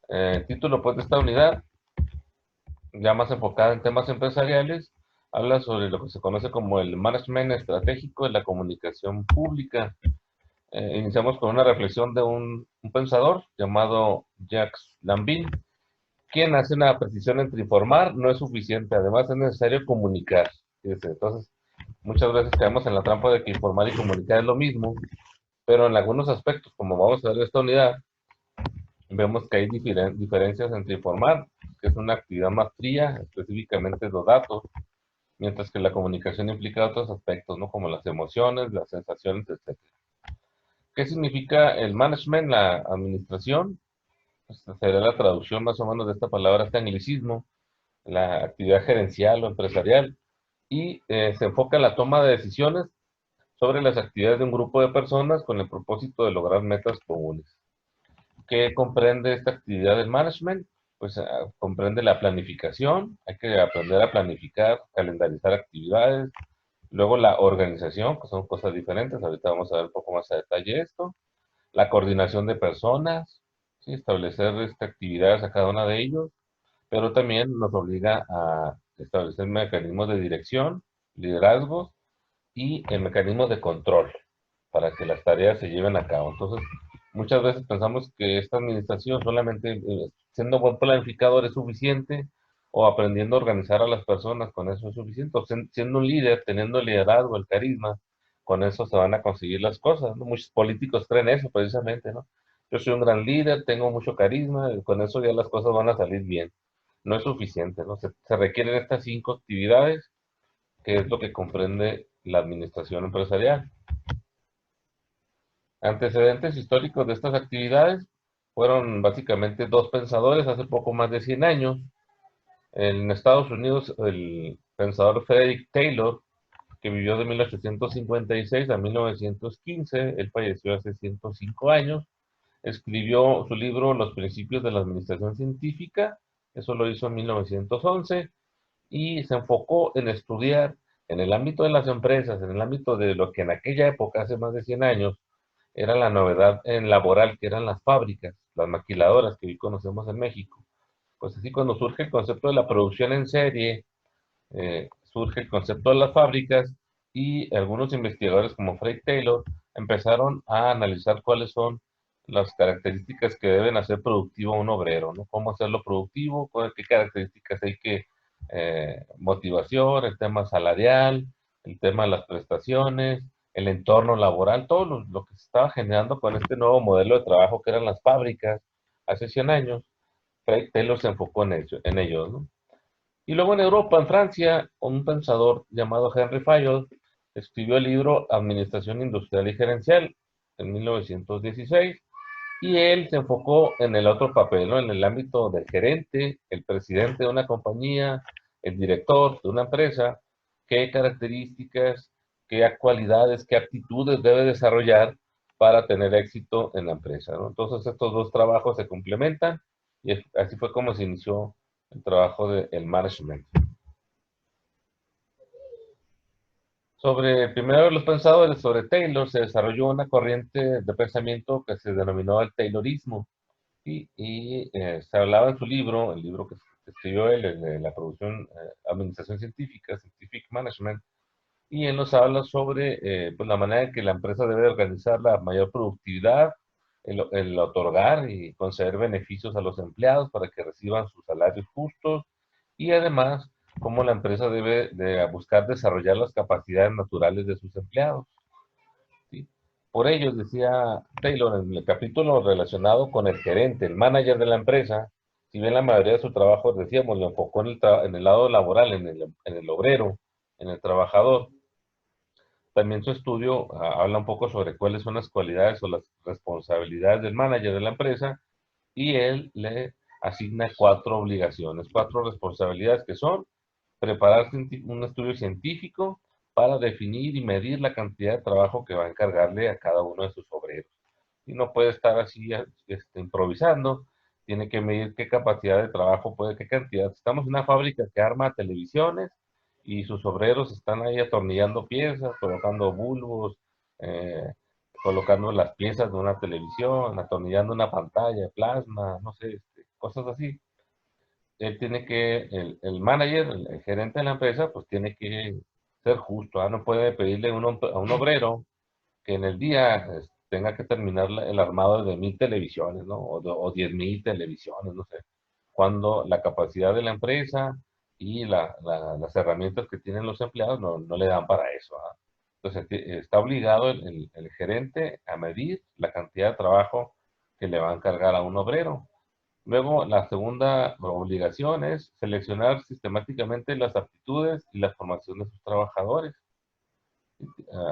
El título pues, de esta unidad, ya más enfocada en temas empresariales, habla sobre lo que se conoce como el management estratégico de la comunicación pública. Iniciamos con una reflexión de un pensador llamado Jacques Lambin, quien hace una precisión entre informar no es suficiente, además es necesario comunicar. Fíjese, entonces, muchas veces caemos en la trampa de que informar y comunicar es lo mismo, pero en algunos aspectos, como vamos a ver en esta unidad, vemos que hay diferencias entre informar, que es una actividad más fría, específicamente los datos, mientras que la comunicación implica otros aspectos, ¿no? Como las emociones, las sensaciones, etcétera. ¿Qué significa el management, la administración? Pues sería la traducción más o menos de esta palabra, este anglicismo, la actividad gerencial o empresarial, y se enfoca en la toma de decisiones sobre las actividades de un grupo de personas con el propósito de lograr metas comunes. ¿Qué comprende esta actividad del management? Pues comprende la planificación, hay que aprender a planificar, calendarizar actividades, luego la organización, que son cosas diferentes, ahorita vamos a ver un poco más a detalle esto, la coordinación de personas, ¿sí? Establecer actividades a cada una de ellos, pero también nos obliga a establecer mecanismos de dirección, liderazgos y mecanismos de control para que las tareas se lleven a cabo. Entonces, muchas veces pensamos que esta administración solamente siendo buen planificador es suficiente o aprendiendo a organizar a las personas con eso es suficiente, o siendo un líder, teniendo el liderazgo, el carisma, con eso se van a conseguir las cosas, ¿no? Muchos políticos creen eso precisamente, ¿no? Yo soy un gran líder, tengo mucho carisma, y con eso ya las cosas van a salir bien. No es suficiente, ¿no? Se requieren estas 5 actividades, que es lo que comprende la administración empresarial. Antecedentes históricos de estas actividades fueron básicamente dos pensadores hace poco más de 100 años. En Estados Unidos, el pensador Frederick Taylor, que vivió de 1856 a 1915, él falleció hace 105 años, escribió su libro Los principios de la administración científica, eso lo hizo en 1911, y se enfocó en estudiar en el ámbito de las empresas, en el ámbito de lo que en aquella época, hace más de 100 años, era la novedad en laboral, que eran las fábricas, las maquiladoras que hoy conocemos en México. Pues así cuando surge el concepto de la producción en serie, surge el concepto de las fábricas y algunos investigadores como Fred Taylor empezaron a analizar cuáles son las características que deben hacer productivo a un obrero, ¿no? Cómo hacerlo productivo, qué características hay que, motivación, el tema salarial, el tema de las prestaciones, el entorno laboral, todo lo que se estaba generando con este nuevo modelo de trabajo que eran las fábricas hace 100 años. Fred Taylor se enfocó en ellos, ¿no? Y luego en Europa, en Francia, un pensador llamado Henry Fayol escribió el libro Administración Industrial y Gerencial en 1916 y él se enfocó en el otro papel, ¿no? En el ámbito del gerente, el presidente de una compañía, el director de una empresa, qué características, qué cualidades, qué aptitudes debe desarrollar para tener éxito en la empresa, ¿no? Entonces estos dos trabajos se complementan y así fue como se inició el trabajo del management. Sobre el primero de los pensadores, sobre Taylor, se desarrolló una corriente de pensamiento que se denominó el Taylorismo y se hablaba en su libro, el libro que escribió él, el de la producción, administración científica, Scientific Management, y él nos habla sobre pues la manera en que la empresa debe organizar la mayor productividad, el otorgar y conceder beneficios a los empleados para que reciban sus salarios justos y además cómo la empresa debe de buscar desarrollar las capacidades naturales de sus empleados, ¿sí? Por ello, decía Taylor en el capítulo relacionado con el gerente, el manager de la empresa, si bien la mayoría de su trabajo, decíamos, lo enfocó en el lado laboral, en el obrero, en el trabajador, también su estudio habla un poco sobre cuáles son las cualidades o las responsabilidades del manager de la empresa y él le asigna 4 obligaciones, 4 responsabilidades que son preparar un estudio científico para definir y medir la cantidad de trabajo que va a encargarle a cada uno de sus obreros. Y no puede estar así improvisando, tiene que medir qué capacidad de trabajo puede, qué cantidad. Estamos en una fábrica que arma televisiones y sus obreros están ahí atornillando piezas, colocando bulbos, eh, colocando las piezas de una televisión, atornillando una pantalla, plasma, no sé, cosas así. Él tiene que, el manager, el gerente de la empresa, pues tiene que ser justo, ¿ah? No puede pedirle a un obrero que en el día tenga que terminar el armado de 1000 televisiones, ¿no? O 10.000 televisiones, no sé. Cuando la capacidad de la empresa y las herramientas que tienen los empleados no le dan para eso, ¿ah? Entonces está obligado el gerente a medir la cantidad de trabajo que le va a encargar a un obrero. Luego, la segunda obligación es seleccionar sistemáticamente las aptitudes y la formación de sus trabajadores.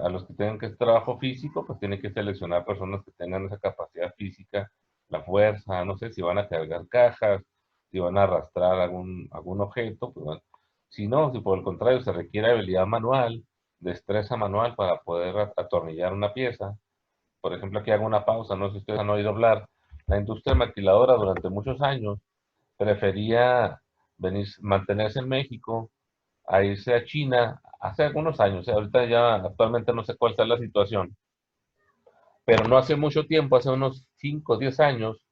A los que tengan que hacer trabajo físico, pues tienen que seleccionar personas que tengan esa capacidad física, la fuerza, no sé si van a cargar cajas, si van a arrastrar algún objeto, pues bueno. Si no, si por el contrario se requiere habilidad manual, destreza manual para poder atornillar una pieza. Por ejemplo, aquí hago una pausa, no sé si ustedes han oído hablar, la industria maquiladora durante muchos años prefería mantenerse en México a irse a China hace algunos años. Ahorita ya actualmente no sé cuál sea la situación, pero no hace mucho tiempo, hace unos 5 o 10 años,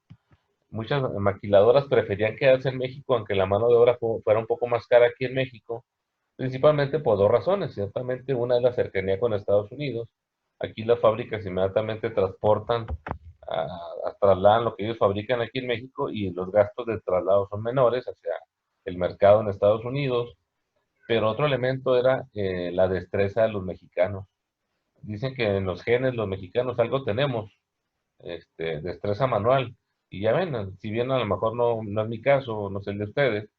muchas maquiladoras preferían quedarse en México, aunque la mano de obra fuera un poco más cara aquí en México, principalmente por dos razones. Ciertamente, una es la cercanía con Estados Unidos. Aquí las fábricas inmediatamente transportan, trasladan lo que ellos fabrican aquí en México y los gastos de traslado son menores hacia el mercado en Estados Unidos. Pero otro elemento era la destreza de los mexicanos. Dicen que en los genes los mexicanos algo tenemos, destreza manual. Y ya ven, si bien a lo mejor no es mi caso, no sé el de ustedes,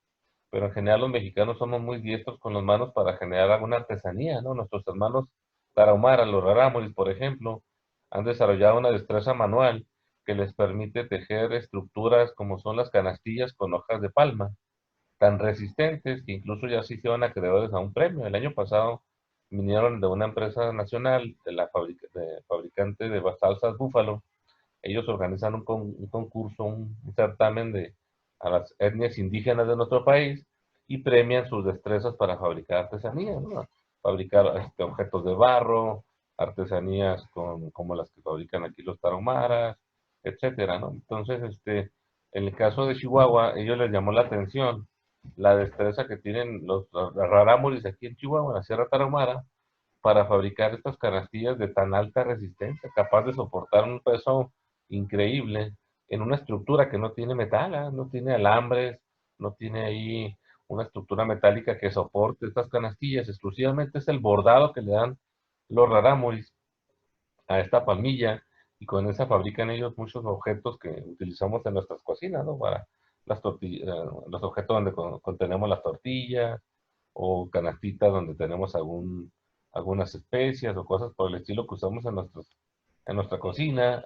pero en general los mexicanos somos muy diestros con las manos para generar alguna artesanía, ¿no? Nuestros hermanos tarahumaras, los rarámuris, por ejemplo, han desarrollado una destreza manual que les permite tejer estructuras como son las canastillas con hojas de palma, tan resistentes que incluso ya se hicieron acreedores a un premio. El año pasado vinieron de una empresa nacional, de la fabricante de salsas Búfalo. Ellos organizan un concurso, un certamen a las etnias indígenas de nuestro país y premian sus destrezas para fabricar artesanías, ¿no? Fabricar objetos de barro, artesanías como las que fabrican aquí los tarahumaras, etcétera, ¿no? Entonces, en el caso de Chihuahua, ellos les llamó la atención la destreza que tienen los rarámuris aquí en Chihuahua, en la Sierra Tarahumara, para fabricar estas canastillas de tan alta resistencia, capaz de soportar un peso increíble en una estructura que no tiene metal, ¿ah? No tiene alambres, no tiene ahí una estructura metálica que soporte estas canastillas, exclusivamente es el bordado que le dan los rarámuris a esta palmilla y con esa fabrican ellos muchos objetos que utilizamos en nuestras cocinas, ¿no? Para las tortillas, los objetos donde contenemos las tortillas o canastitas donde tenemos algunas especias o cosas por el estilo que usamos en nuestra cocina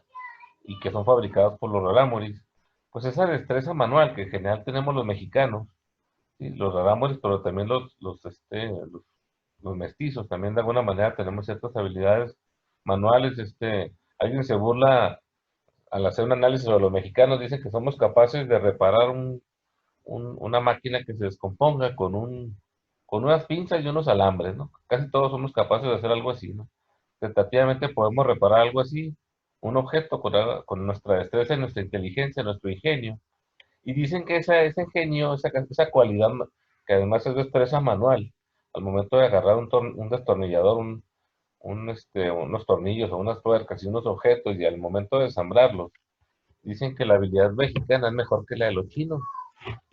y que son fabricados por los rarámuris. Pues esa destreza manual que en general tenemos los mexicanos, ¿sí? Los rarámuris, pero también los mestizos, también de alguna manera tenemos ciertas habilidades manuales. Alguien se burla al hacer un análisis sobre los mexicanos, dice que somos capaces de reparar una máquina que se descomponga con unas pinzas y unos alambres, ¿no? Casi todos somos capaces de hacer algo así, ¿no? Tentativamente podemos reparar algo así, un objeto con nuestra destreza y nuestra inteligencia, nuestro ingenio. Y dicen que ese ingenio, esa cualidad, que además es destreza manual, al momento de agarrar un destornillador, unos tornillos o unas tuercas y unos objetos, y al momento de ensamblarlos, dicen que la habilidad mexicana es mejor que la de los chinos.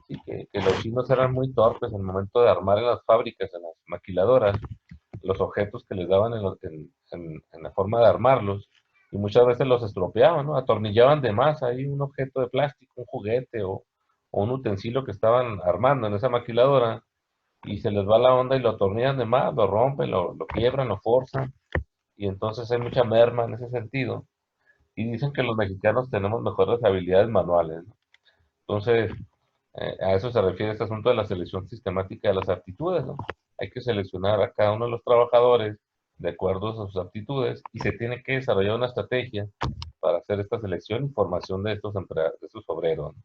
Sí, que los chinos eran muy torpes en el momento de armar en las fábricas, en las maquiladoras, los objetos que les daban en la forma de armarlos, y muchas veces los estropeaban, ¿no? Atornillaban de más ahí un objeto de plástico, un juguete o un utensilio que estaban armando en esa maquiladora, y se les va la onda y lo atornillan de más, lo rompen, lo quiebran, lo forzan, y entonces hay mucha merma en ese sentido. Y dicen que los mexicanos tenemos mejores habilidades manuales, ¿no? Entonces, a eso se refiere este asunto de la selección sistemática de las aptitudes, ¿no? Hay que seleccionar a cada uno de los trabajadores de acuerdo a sus aptitudes y se tiene que desarrollar una estrategia para hacer esta selección y formación de de estos obreros, ¿no?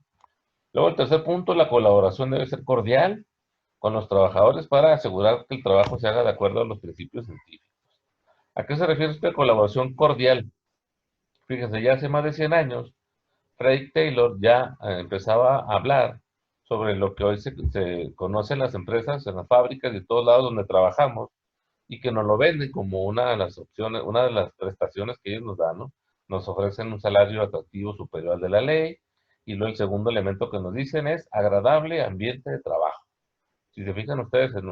Luego, el tercer punto, la colaboración debe ser cordial con los trabajadores para asegurar que el trabajo se haga de acuerdo a los principios científicos. ¿A qué se refiere esta colaboración cordial? Fíjense, ya hace más de 100 años, Frederick Taylor ya empezaba a hablar sobre lo que hoy se conoce en las empresas, en las fábricas, de todos lados donde trabajamos, y que nos lo venden como una de las opciones, una de las prestaciones que ellos nos dan, ¿no? Nos ofrecen un salario atractivo superior al de la ley, y luego el segundo elemento que nos dicen es agradable ambiente de trabajo. Si se fijan ustedes en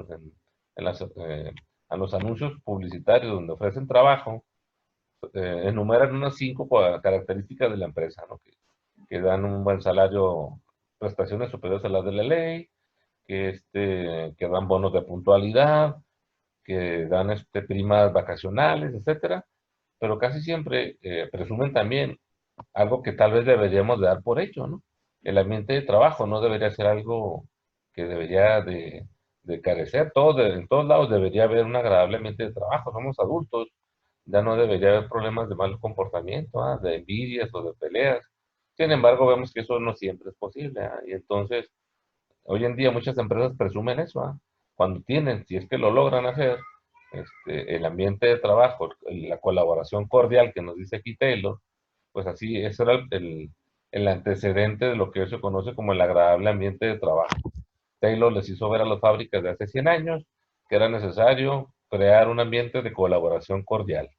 los anuncios publicitarios donde ofrecen trabajo, enumeran unas 5 características de la empresa, ¿no? Que dan un buen salario, prestaciones superiores a las de la ley, que dan bonos de puntualidad, que dan primas vacacionales, etcétera, pero casi siempre presumen también algo que tal vez deberíamos de dar por hecho, ¿no? El ambiente de trabajo no debería ser algo que debería de carecer. En todos lados debería haber un agradable ambiente de trabajo. Somos adultos, ya no debería haber problemas de mal comportamiento, ¿ah? De envidias o de peleas. Sin embargo, vemos que eso no siempre es posible, ¿ah? Y entonces, hoy en día muchas empresas presumen eso, ¿ah? Cuando tienen, si es que lo logran hacer, el ambiente de trabajo, la colaboración cordial que nos dice aquí Taylor, pues así, ese era el antecedente de lo que hoy se conoce como el agradable ambiente de trabajo. Taylor les hizo ver a las fábricas de hace 100 años que era necesario crear un ambiente de colaboración cordial.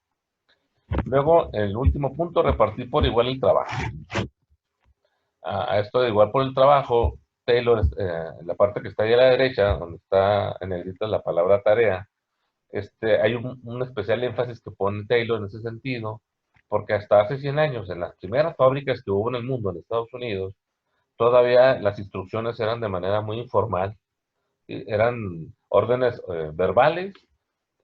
Luego, el último punto, repartir por igual el trabajo. A esto de igual por el trabajo, Taylor, la parte que está ahí a la derecha, donde está en negrita la palabra tarea, hay un especial énfasis que pone Taylor en ese sentido, porque hasta hace 100 años, en las primeras fábricas que hubo en el mundo, en Estados Unidos, todavía las instrucciones eran de manera muy informal, eran órdenes verbales,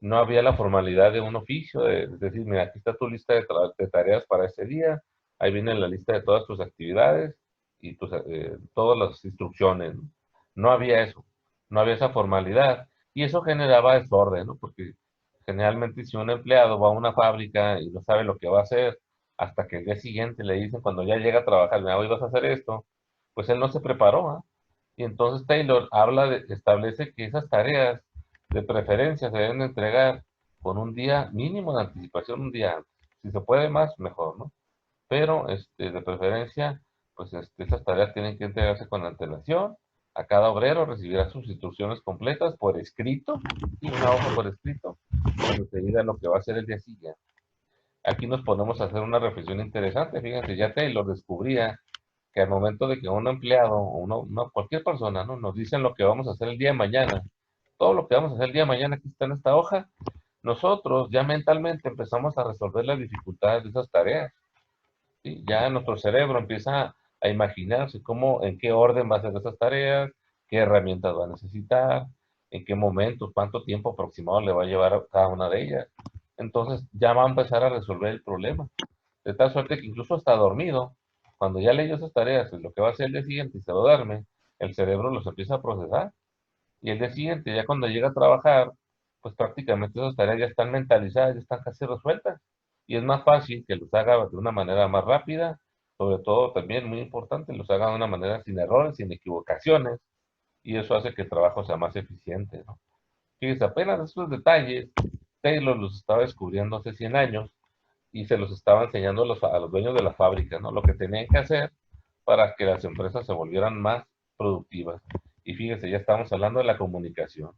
no había la formalidad de un oficio, es decir, mira, aquí está tu lista de tareas para ese día, ahí viene la lista de todas tus actividades y todas las instrucciones, ¿no? No había eso, no había esa formalidad, y eso generaba desorden, ¿no? Porque generalmente si un empleado va a una fábrica y no sabe lo que va a hacer, hasta que el día siguiente le dicen cuando ya llega a trabajar, mira, hoy vas a hacer esto, pues él no se preparó, ¿ah? Y entonces Taylor establece que esas tareas de preferencia se deben de entregar con un día mínimo de anticipación, un día antes. Si se puede más, mejor, ¿no? Pero de preferencia, pues esas tareas tienen que entregarse con antelación. A cada obrero recibirá sus instrucciones completas por escrito, y una hoja por escrito, donde se diga lo que va a hacer el día siguiente. Aquí nos ponemos a hacer una reflexión interesante. Fíjense, ya Taylor descubría que al momento de que un empleado o cualquier persona, ¿no? Nos dicen lo que vamos a hacer el día de mañana, todo lo que vamos a hacer el día de mañana aquí está en esta hoja, nosotros ya mentalmente empezamos a resolver las dificultades de esas tareas, ¿sí? Ya nuestro cerebro empieza a imaginarse en qué orden va a hacer esas tareas, qué herramientas va a necesitar, en qué momentos, cuánto tiempo aproximado le va a llevar a cada una de ellas. Entonces ya va a empezar a resolver el problema. De tal suerte que incluso está dormido, cuando ya leyó esas tareas, lo que va a hacer el día siguiente y se lo duerme, el cerebro los empieza a procesar. Y el día siguiente, ya cuando llega a trabajar, pues prácticamente esas tareas ya están mentalizadas, ya están casi resueltas. Y es más fácil que los haga de una manera más rápida, sobre todo también muy importante, los haga de una manera sin errores, sin equivocaciones, y eso hace que el trabajo sea más eficiente, ¿no? Fíjense, apenas esos detalles, Taylor los estaba descubriendo hace 100 años, y se los estaba enseñando a los dueños de la fábrica, ¿no? Lo que tenían que hacer para que las empresas se volvieran más productivas. Y fíjese, ya estamos hablando de la comunicación,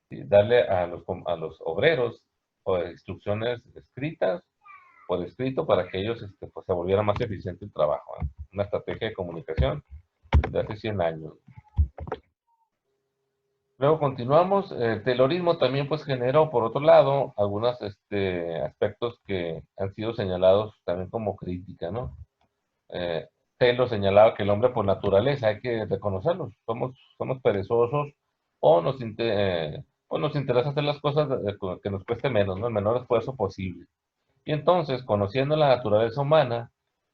¿sí? Darle a los obreros instrucciones escritas, por escrito, para que ellos pues, se volviera más eficiente el trabajo, ¿eh? Una estrategia de comunicación de hace 100 años. Luego continuamos. El Taylorismo también pues generó, por otro lado, algunos aspectos que han sido señalados también como crítica, ¿no? Eh, Taylor señalaba que el hombre por naturaleza, hay que reconocerlo, somos perezosos, o nos interesa hacer las cosas que nos cueste menos, ¿no? El menor esfuerzo posible. Y entonces, conociendo la naturaleza humana,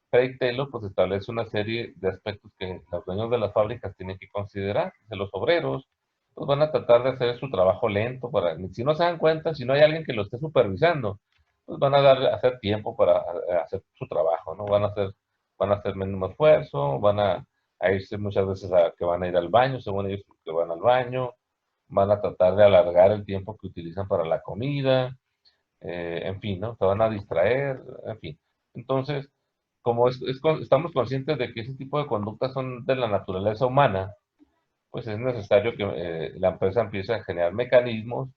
Craig Taylor pues establece una serie de aspectos que los dueños de las fábricas tienen que considerar. De los obreros, pues van a tratar de hacer su trabajo lento si no se dan cuenta, si no hay alguien que lo esté supervisando, pues van a hacer tiempo para hacer su trabajo, ¿no? Van a hacer menos esfuerzo, a irse muchas veces que van a ir al baño, según ellos que van al baño, van a tratar de alargar el tiempo que utilizan para la comida, en fin, ¿no? Se van a distraer, en fin. Entonces, como estamos conscientes de que ese tipo de conductas son de la naturaleza humana, pues es necesario que la empresa empiece a generar mecanismos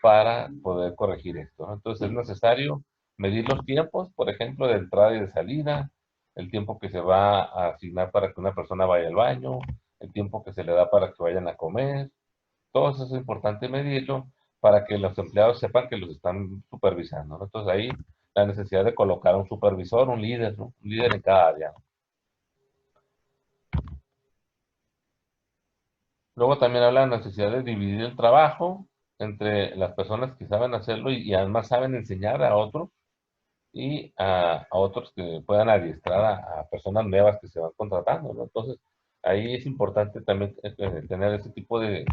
para poder corregir esto, ¿no? Entonces es necesario medir los tiempos, por ejemplo, de entrada y de salida, el tiempo que se va a asignar para que una persona vaya al baño, el tiempo que se le da para que vayan a comer, todo eso es importante medirlo para que los empleados sepan que los están supervisando, ¿no? Entonces ahí la necesidad de colocar un supervisor, un líder, ¿no? Un líder en cada área. Luego también habla de la necesidad de dividir el trabajo entre las personas que saben hacerlo y además saben enseñar a otros y a otros que puedan adiestrar a personas nuevas que se van contratando, ¿no? Entonces, ahí es importante también tener ese tipo de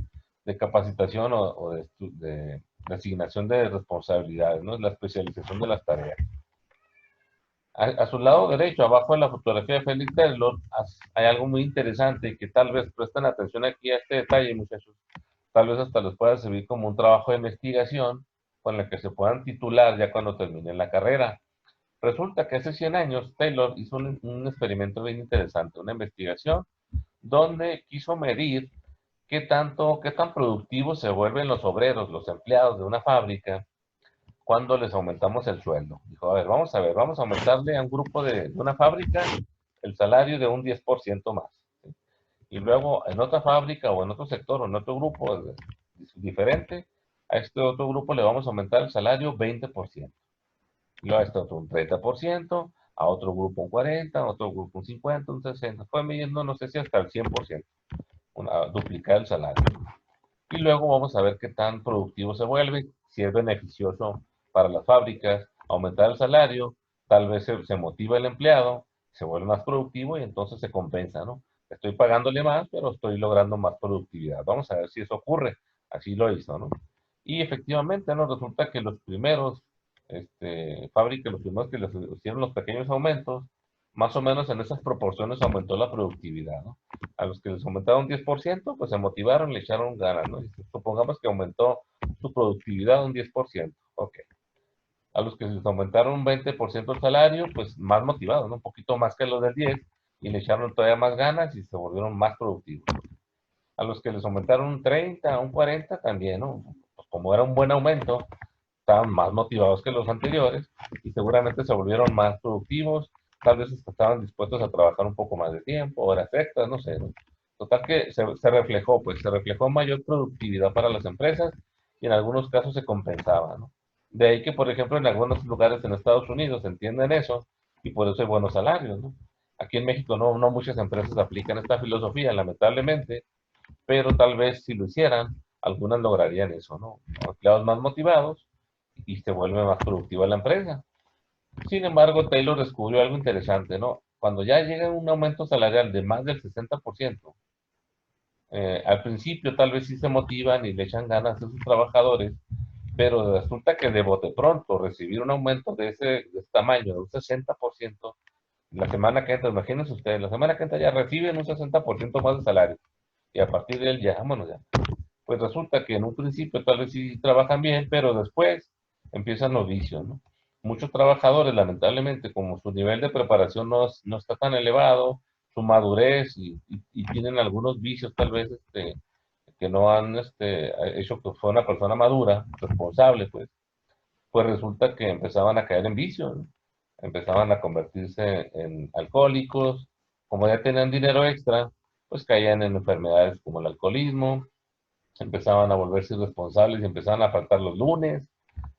capacitación o de asignación de responsabilidades, ¿no? La especialización de las tareas. A su lado derecho, abajo en la fotografía de Félix Taylor, hay algo muy interesante y que tal vez presten atención aquí a este detalle, muchachos. Tal vez hasta les pueda servir como un trabajo de investigación con el que se puedan titular ya cuando terminen la carrera. Resulta que hace 100 años Taylor hizo un experimento bien interesante, una investigación donde quiso medir qué tan productivos se vuelven los obreros, los empleados de una fábrica cuando les aumentamos el sueldo. Dijo, a ver, vamos a aumentarle a un grupo de una fábrica el salario de un 10% más. ¿Sí? Y luego en otra fábrica o en otro sector o en otro grupo diferente, a este otro grupo le vamos a aumentar el salario 20%. Y luego a este otro un 30%, a otro grupo un 40%, a otro grupo un 50%, un 60%. Fue midiendo, no sé si hasta el 100%, duplicar el salario. Y luego vamos a ver qué tan productivo se vuelve, si es beneficioso para las fábricas, aumentar el salario, tal vez se motiva el empleado, se vuelve más productivo y entonces se compensa, ¿no? Estoy pagándole más, pero estoy logrando más productividad. Vamos a ver si eso ocurre. Así lo hizo, ¿no? Y efectivamente, ¿no? Resulta que los primeros fábricas, los primeros que les hicieron los pequeños aumentos, más o menos en esas proporciones aumentó la productividad, ¿no? A los que les aumentaron un 10%, pues se motivaron, le echaron ganas, ¿no? Y supongamos que aumentó su productividad un 10%, ok. A los que les aumentaron un 20% el salario, pues más motivados, ¿no? Un poquito más que los del 10, y le echaron todavía más ganas y se volvieron más productivos. A los que les aumentaron un 30, un 40, también, ¿no? Pues como era un buen aumento, estaban más motivados que los anteriores y seguramente se volvieron más productivos, tal vez estaban dispuestos a trabajar un poco más de tiempo, horas extras, no sé, ¿no? Total que se reflejó, pues se reflejó mayor productividad para las empresas y en algunos casos se compensaba, ¿no? De ahí que, por ejemplo, en algunos lugares en Estados Unidos entienden eso y por eso hay buenos salarios, ¿no? Aquí en México no muchas empresas aplican esta filosofía, lamentablemente, pero tal vez si lo hicieran, algunas lograrían eso, ¿no? Empleados más motivados y se vuelve más productiva la empresa. Sin embargo, Taylor descubrió algo interesante, ¿no? Cuando ya llega un aumento salarial de más del 60%, al principio tal vez sí se motivan y le echan ganas a sus trabajadores, pero resulta que de bote pronto recibir un aumento de ese tamaño, de un 60%, la semana que entra, imagínense ustedes, la semana que entra ya reciben un 60% más de salario y a partir de él ya, vámonos ya. Pues resulta que en un principio tal vez sí trabajan bien, pero después empiezan los vicios, ¿no? Muchos trabajadores, lamentablemente, como su nivel de preparación no está tan elevado, su madurez y tienen algunos vicios tal vez que no han hecho que fue una persona madura, responsable, pues resulta que empezaban a caer en vicios, ¿no? Empezaban a convertirse en alcohólicos, como ya tenían dinero extra, pues caían en enfermedades como el alcoholismo, empezaban a volverse irresponsables y empezaban a faltar los lunes.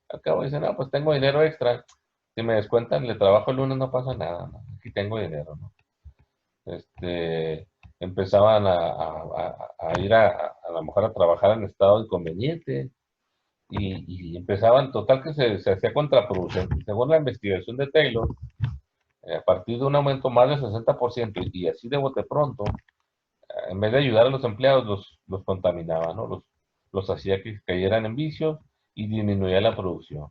Al cabo dicen, no, pues tengo dinero extra. Si me descuentan, le trabajo el lunes, no pasa nada, ¿no? Aquí tengo dinero, ¿no? Empezaban a ir a lo mejor a trabajar en estado inconveniente y empezaban, total que se hacía contraproducente. Según la investigación de Taylor, a partir de un aumento más del 60% y así de bote pronto, en vez de ayudar a los empleados, los contaminaba, ¿no? Los hacía que cayeran en vicios y disminuía la producción.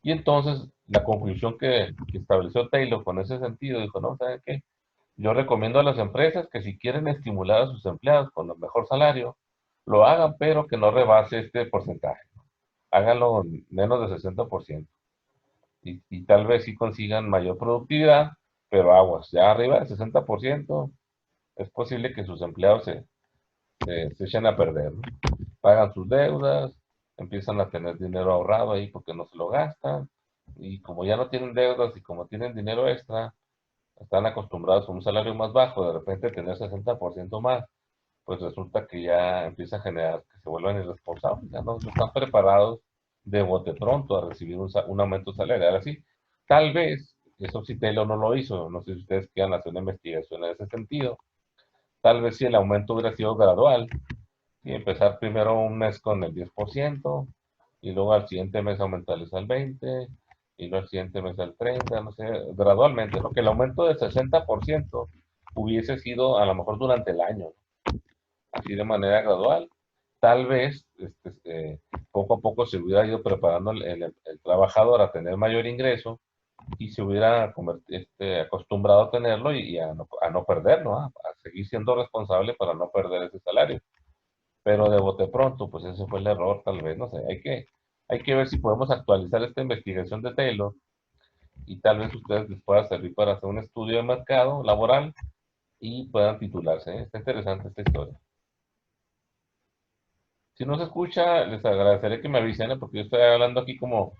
Y entonces, la conclusión que estableció Taylor con ese sentido, dijo, no, ¿saben qué? Yo recomiendo a las empresas que si quieren estimular a sus empleados con el mejor salario, lo hagan, pero que no rebase este porcentaje. Háganlo en menos de 60%. Y tal vez sí consigan mayor productividad, pero aguas, ya arriba del 60% es posible que sus empleados se echen a perder, ¿no? Pagan sus deudas, empiezan a tener dinero ahorrado ahí porque no se lo gastan, y como ya no tienen deudas y como tienen dinero extra, están acostumbrados a un salario más bajo, de repente tener 60% más, pues resulta que ya empieza a generar que se vuelvan irresponsables, ya no están preparados de bote pronto a recibir un aumento salarial así. Tal vez, eso sí Taylor no lo hizo, no sé si ustedes quieran hacer una investigación en ese sentido, tal vez si el aumento hubiera sido gradual, y empezar primero un mes con el 10%, y luego al siguiente mes aumentarles al 20%, y luego al siguiente mes al 30%, no sé, gradualmente, ¿no? Que el aumento del 60% hubiese sido a lo mejor durante el año, así de manera gradual. Tal vez poco a poco se hubiera ido preparando el trabajador a tener mayor ingreso y se hubiera acostumbrado a tenerlo y a no perderlo, ¿ah? A seguir siendo responsable para no perder ese salario. Pero de bote pronto, pues ese fue el error, tal vez, no sé, hay que ver si podemos actualizar esta investigación de Taylor y tal vez ustedes les pueda servir para hacer un estudio de mercado laboral y puedan titularse, ¿eh? Está interesante esta historia. Si no se escucha, les agradeceré que me avisen, ¿eh? Porque yo estoy hablando aquí como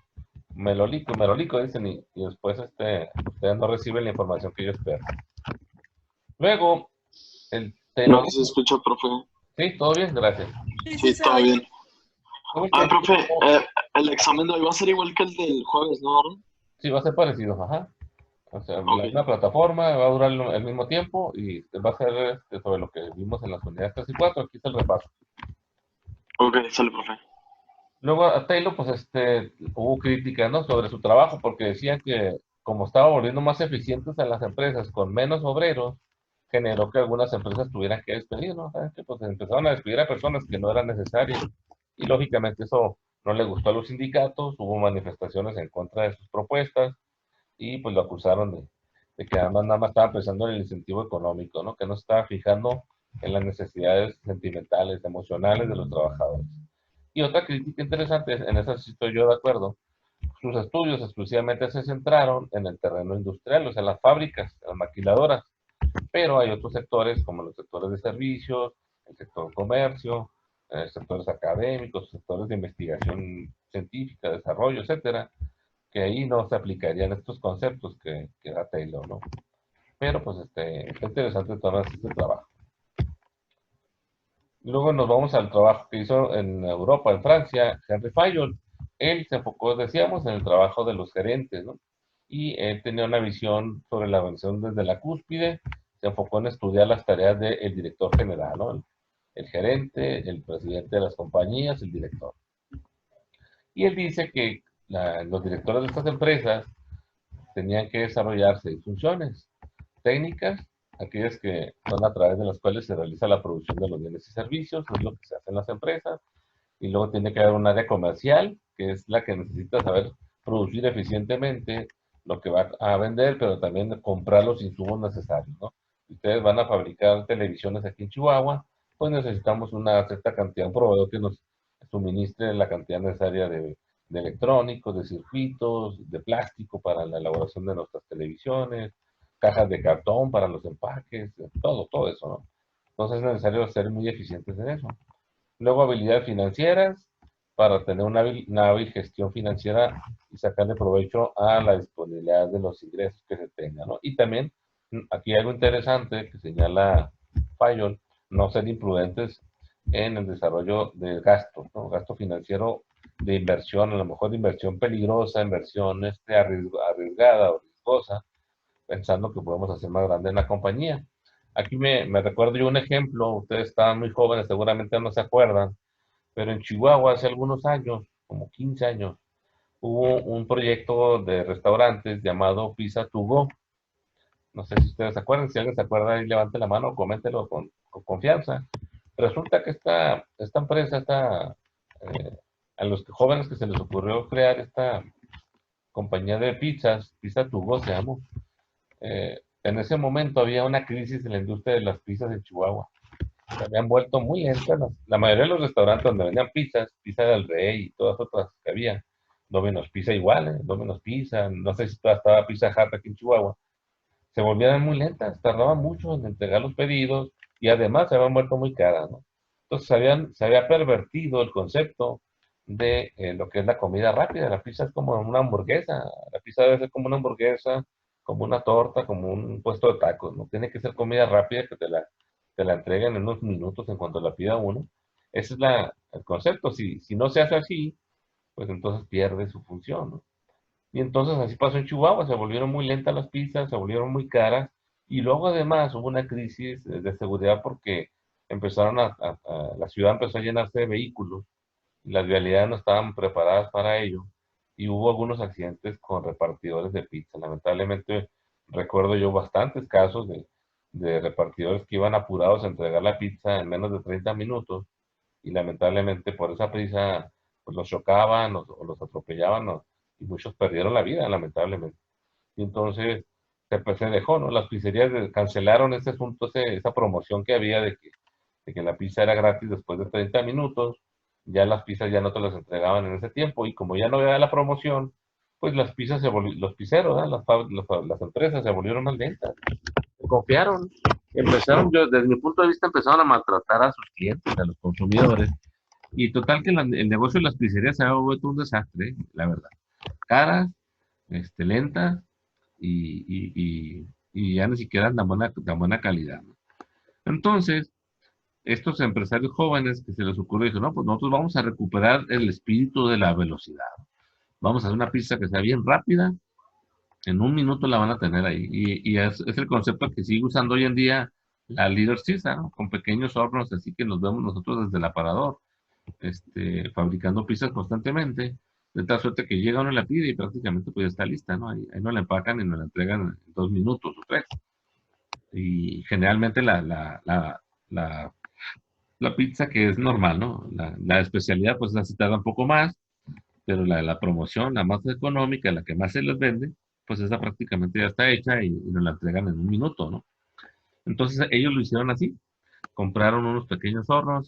melolico, dicen, y después ustedes no reciben la información que yo espero. Luego, el No Taylor, se escucha, profe. sí, todo bien, gracias. Sí, está bien. Luego el Profe, Taylor, el examen de hoy va a ser igual que el del jueves, ¿no, Aaron? sí, va a ser parecido, ajá. O sea, la Ok, misma plataforma va a durar el mismo tiempo y va a ser sobre lo que vimos en las unidades 3 y 4. Aquí está el repaso. ok, sale, profe. Luego a Taylor, pues hubo críticas, ¿no? Sobre su trabajo porque decían que como estaba volviendo más eficientes a las empresas con menos obreros, generó que algunas empresas tuvieran que despedir, ¿no? ¿Saben qué? Pues empezaron a despedir a personas que no eran necesarias y lógicamente eso no le gustó a los sindicatos, hubo manifestaciones en contra de sus propuestas y pues lo acusaron de que además nada más estaba pensando en el incentivo económico, ¿no? Que no se estaba fijando en las necesidades sentimentales, emocionales de los trabajadores. Y otra crítica interesante, en esa sí estoy yo de acuerdo, sus estudios exclusivamente se centraron en el terreno industrial, o sea, las fábricas, las maquiladoras, pero hay otros sectores como los sectores de servicios, el sector comercio, sectores académicos, sectores de investigación científica, desarrollo, etcétera, que ahí no se aplicarían estos conceptos que da Taylor, ¿no? Pero pues está interesante todo este trabajo. Luego nos vamos al trabajo que hizo en Europa, en Francia, Henry Fayol. Él se enfocó, decíamos, en el trabajo de los gerentes, ¿no? Y él tenía una visión sobre la organización desde la cúspide, se enfocó en estudiar las tareas del director general, ¿no? El gerente, el presidente de las compañías, el director. Y él dice que los directores de estas empresas tenían que desarrollar 6 funciones técnicas, aquellas que son a través de las cuales se realiza la producción de los bienes y servicios, es lo que se hace en las empresas, y luego tiene que haber un área comercial, que es la que necesita saber producir eficientemente lo que va a vender, pero también comprar los insumos necesarios, ¿no? Si ustedes van a fabricar televisiones aquí en Chihuahua, pues necesitamos una cierta cantidad, un proveedor que nos suministre la cantidad necesaria de electrónicos, de circuitos, de plástico para la elaboración de nuestras televisiones, cajas de cartón para los empaques, todo eso, ¿no? Entonces es necesario ser muy eficientes en eso. Luego habilidades financieras para tener una hábil gestión financiera y sacarle provecho a la disponibilidad de los ingresos que se tengan, ¿no? Y también aquí hay algo interesante que señala Fayol, no ser imprudentes en el desarrollo del gasto, ¿no? Gasto financiero de inversión, a lo mejor de inversión peligrosa, inversión arriesgada o riesgosa, pensando que podemos hacer más grande en la compañía. Aquí me recuerdo yo un ejemplo, ustedes estaban muy jóvenes, seguramente no se acuerdan, pero en Chihuahua hace algunos años, como 15 años, hubo un proyecto de restaurantes llamado Pizza to Go. No sé si ustedes se acuerdan, si alguien se acuerda, ahí levante la mano o coméntelo con confianza. Resulta que esta empresa, eh, a los jóvenes que se les ocurrió crear esta compañía de pizzas, Pizza to Go se llamó, en ese momento había una crisis en la industria de las pizzas en Chihuahua. Se habían vuelto muy lentas. La mayoría de los restaurantes donde vendían pizzas, Pizza del Rey y todas otras que había, Domino's Pizza igual, Domino's Pizza, no sé si todavía estaba Pizza Hut aquí en Chihuahua, se volvían muy lentas, tardaban mucho en entregar los pedidos y además se habían vuelto muy caras, ¿no? Entonces se había pervertido el concepto de lo que es la comida rápida. La pizza es como una hamburguesa, la pizza debe ser como una hamburguesa, como una torta, como un puesto de tacos, ¿no? Tiene que ser comida rápida que te la entreguen en unos minutos en cuanto la pida uno. Ese es el concepto. Si no se hace así, pues entonces pierde su función, ¿no? Y entonces así pasó en Chihuahua, se volvieron muy lentas las pizzas, se volvieron muy caras, y luego además hubo una crisis de seguridad porque la ciudad empezó a llenarse de vehículos, y las vialidades no estaban preparadas para ello, y hubo algunos accidentes con repartidores de pizza. Lamentablemente recuerdo yo bastantes casos de repartidores que iban apurados a entregar la pizza en menos de 30 minutos, y lamentablemente por esa prisa pues los chocaban o los atropellaban, y muchos perdieron la vida, lamentablemente. Y entonces pues, se dejó, ¿no? Las pizzerías cancelaron ese asunto, esa promoción que había de que la pizza era gratis después de 30 minutos. Ya las pizzas ya no te las entregaban en ese tiempo, y como ya no había la promoción, pues las pizzas los pizzeros, ¿no? Las empresas se volvieron más lentas, se confiaron, desde mi punto de vista, empezaron a maltratar a sus clientes, a los consumidores, y total que el negocio de las pizzerías se ha vuelto un desastre, la verdad. Caras, lentas, y ya ni siquiera de buena calidad, ¿no? Entonces, estos empresarios jóvenes que se les ocurre, dicen, no, pues nosotros vamos a recuperar el espíritu de la velocidad. Vamos a hacer una pizza que sea bien rápida, en un minuto la van a tener ahí. Y es el concepto que sigue usando hoy en día la Líder Pizza, ¿no? Con pequeños hornos, así que nos vemos nosotros desde el aparador, fabricando pizzas constantemente, de tal suerte que llega uno y la pide y prácticamente pues ya está lista, ¿no? Ahí no la empacan y nos la entregan en 2 minutos o 3. Y generalmente la, la pizza que es normal, ¿no? La especialidad pues así tarda un poco más, pero la promoción, la más económica, la que más se les vende, pues esa prácticamente ya está hecha, y nos la entregan en un minuto, ¿no? Entonces ellos lo hicieron así, compraron unos pequeños hornos,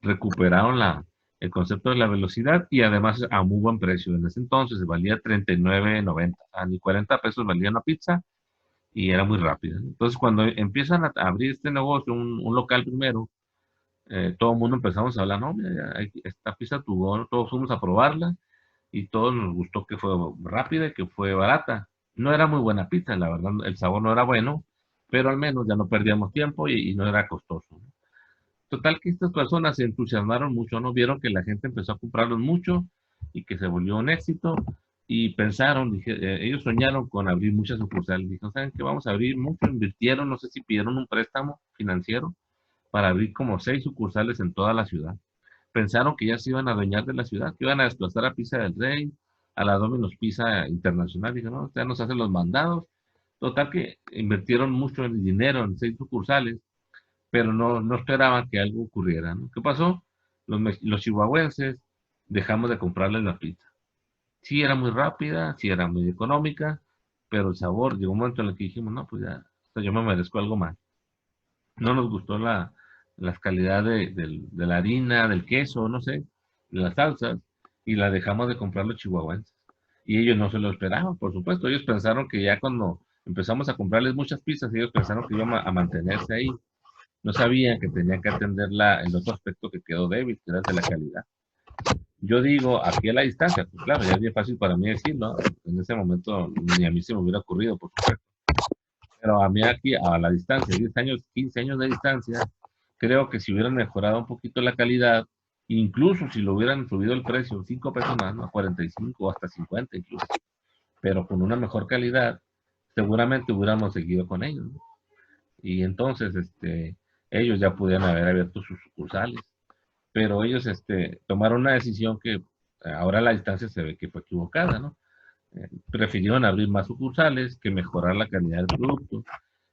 recuperaron el concepto de la velocidad, y además a muy buen precio. En ese entonces valía 39.90, ni 40 pesos valía una pizza, y era muy rápida. Entonces cuando empiezan a abrir este negocio, un local primero, todo el mundo empezamos a hablar, no, mira, esta pizza tuvo, ¿no? Todos fuimos a probarla, y todos nos gustó que fue rápida y que fue barata. No era muy buena pizza, la verdad, el sabor no era bueno, pero al menos ya no perdíamos tiempo, y no era costoso, ¿no? Total que estas personas se entusiasmaron mucho, ¿no? Vieron que la gente empezó a comprarlos mucho y que se volvió un éxito, y pensaron, ellos soñaron con abrir muchas sucursales. Dijeron, ¿saben qué? Vamos a abrir mucho, invirtieron, no sé si pidieron un préstamo financiero para abrir como 6 sucursales en toda la ciudad. Pensaron que ya se iban a adueñar de la ciudad, que iban a desplazar a Pizza del Rey, a la Domino's Pizza Internacional. Dijeron, no, ustedes nos hacen los mandados. Total que invirtieron mucho en dinero en 6 sucursales, pero no esperaban que algo ocurriera, ¿no? ¿Qué pasó? Los chihuahuenses dejamos de comprarles la pizza. Sí era muy rápida, sí era muy económica, pero el sabor, llegó un momento en el que dijimos, no, pues ya, yo me merezco algo más. No nos gustó las calidades de la harina, del queso, no sé, de las salsas, y la dejamos de comprar los chihuahuenses. Y ellos no se lo esperaban, por supuesto. Ellos pensaron que ya cuando empezamos a comprarles muchas pizzas, ellos pensaron que iban a mantenerse ahí. No sabían que tenían que atender el otro aspecto que quedó débil, que era el de la calidad. Yo digo, aquí a la distancia, pues claro, ya es bien fácil para mí decirlo. En ese momento ni a mí se me hubiera ocurrido, por supuesto. Pero a mí aquí, a la distancia, 10 años, 15 años de distancia, creo que si hubieran mejorado un poquito la calidad, incluso si lo hubieran subido el precio, 5 pesos más, ¿no? A 45 o hasta 50 incluso, pero con una mejor calidad, seguramente hubiéramos seguido con ellos, ¿no? Y entonces, ellos ya pudieran haber abierto sus sucursales, pero ellos, tomaron una decisión que ahora a la distancia se ve que fue equivocada, ¿no? Prefirieron abrir más sucursales que mejorar la calidad del producto.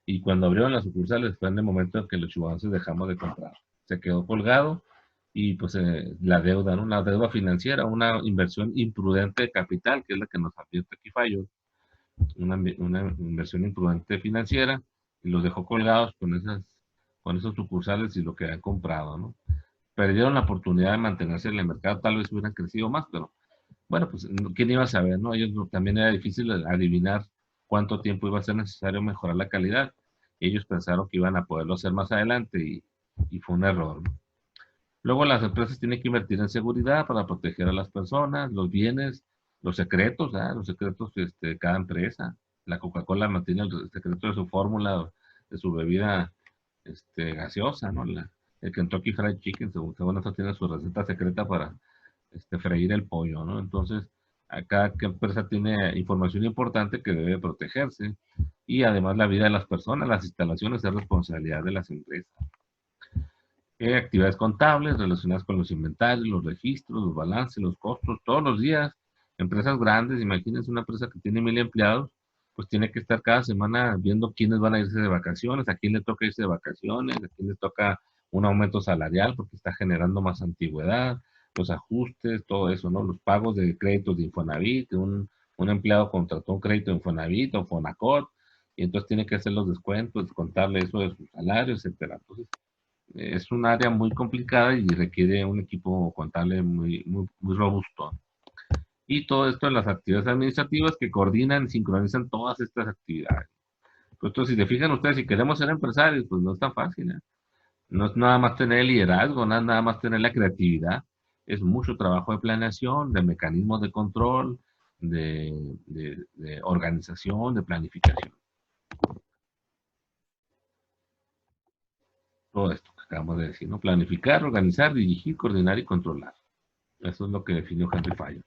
Y cuando abrieron las sucursales fue en el momento en que los chihuahuenses dejamos de comprar. Se quedó colgado, y pues la deuda, ¿no? Una deuda financiera, una inversión imprudente de capital, que es la que nos advierte aquí Fallo, una inversión imprudente financiera, y los dejó colgados con esos sucursales y lo que han comprado, ¿no? Perdieron la oportunidad de mantenerse en el mercado, tal vez hubieran crecido más, pero bueno, pues quién iba a saber, ¿no? Ellos también era difícil adivinar cuánto tiempo iba a ser necesario mejorar la calidad. Ellos pensaron que iban a poderlo hacer más adelante y fue un error, ¿no? Luego las empresas tienen que invertir en seguridad para proteger a las personas, los bienes, los secretos, ¿ah? Los secretos de cada empresa. La Coca-Cola mantiene el secreto de su fórmula, de su bebida gaseosa, ¿no? El Kentucky Fried Chicken, según eso, tiene su receta secreta para freír el pollo, ¿no? Entonces, cada empresa tiene información importante que debe protegerse y además la vida de las personas, las instalaciones es responsabilidad de las empresas. Actividades contables relacionadas con los inventarios, los registros, los balances, los costos, todos los días. Empresas grandes, imagínense una empresa que tiene 1000 empleados, pues tiene que estar cada semana viendo quiénes van a irse de vacaciones, a quién le toca irse de vacaciones, a quién le toca un aumento salarial porque está generando más antigüedad, los ajustes, todo eso, ¿no? Los pagos de créditos de Infonavit, que un empleado contrató un crédito de Infonavit o Fonacot, y entonces tiene que hacer los descuentos, descontarle eso de su salario, etcétera. Entonces, es un área muy complicada y requiere un equipo contable muy robusto. Y todo esto en las actividades administrativas que coordinan y sincronizan todas estas actividades. Pues entonces, si se fijan ustedes, si queremos ser empresarios, pues no es tan fácil, ¿eh? No es nada más tener el liderazgo, no es nada más tener la creatividad. Es mucho trabajo de planeación, de mecanismos de control, de organización, de planificación. Todo esto que acabamos de decir, ¿no? Planificar, organizar, dirigir, coordinar y controlar. Eso es lo que definió Henry Fayol.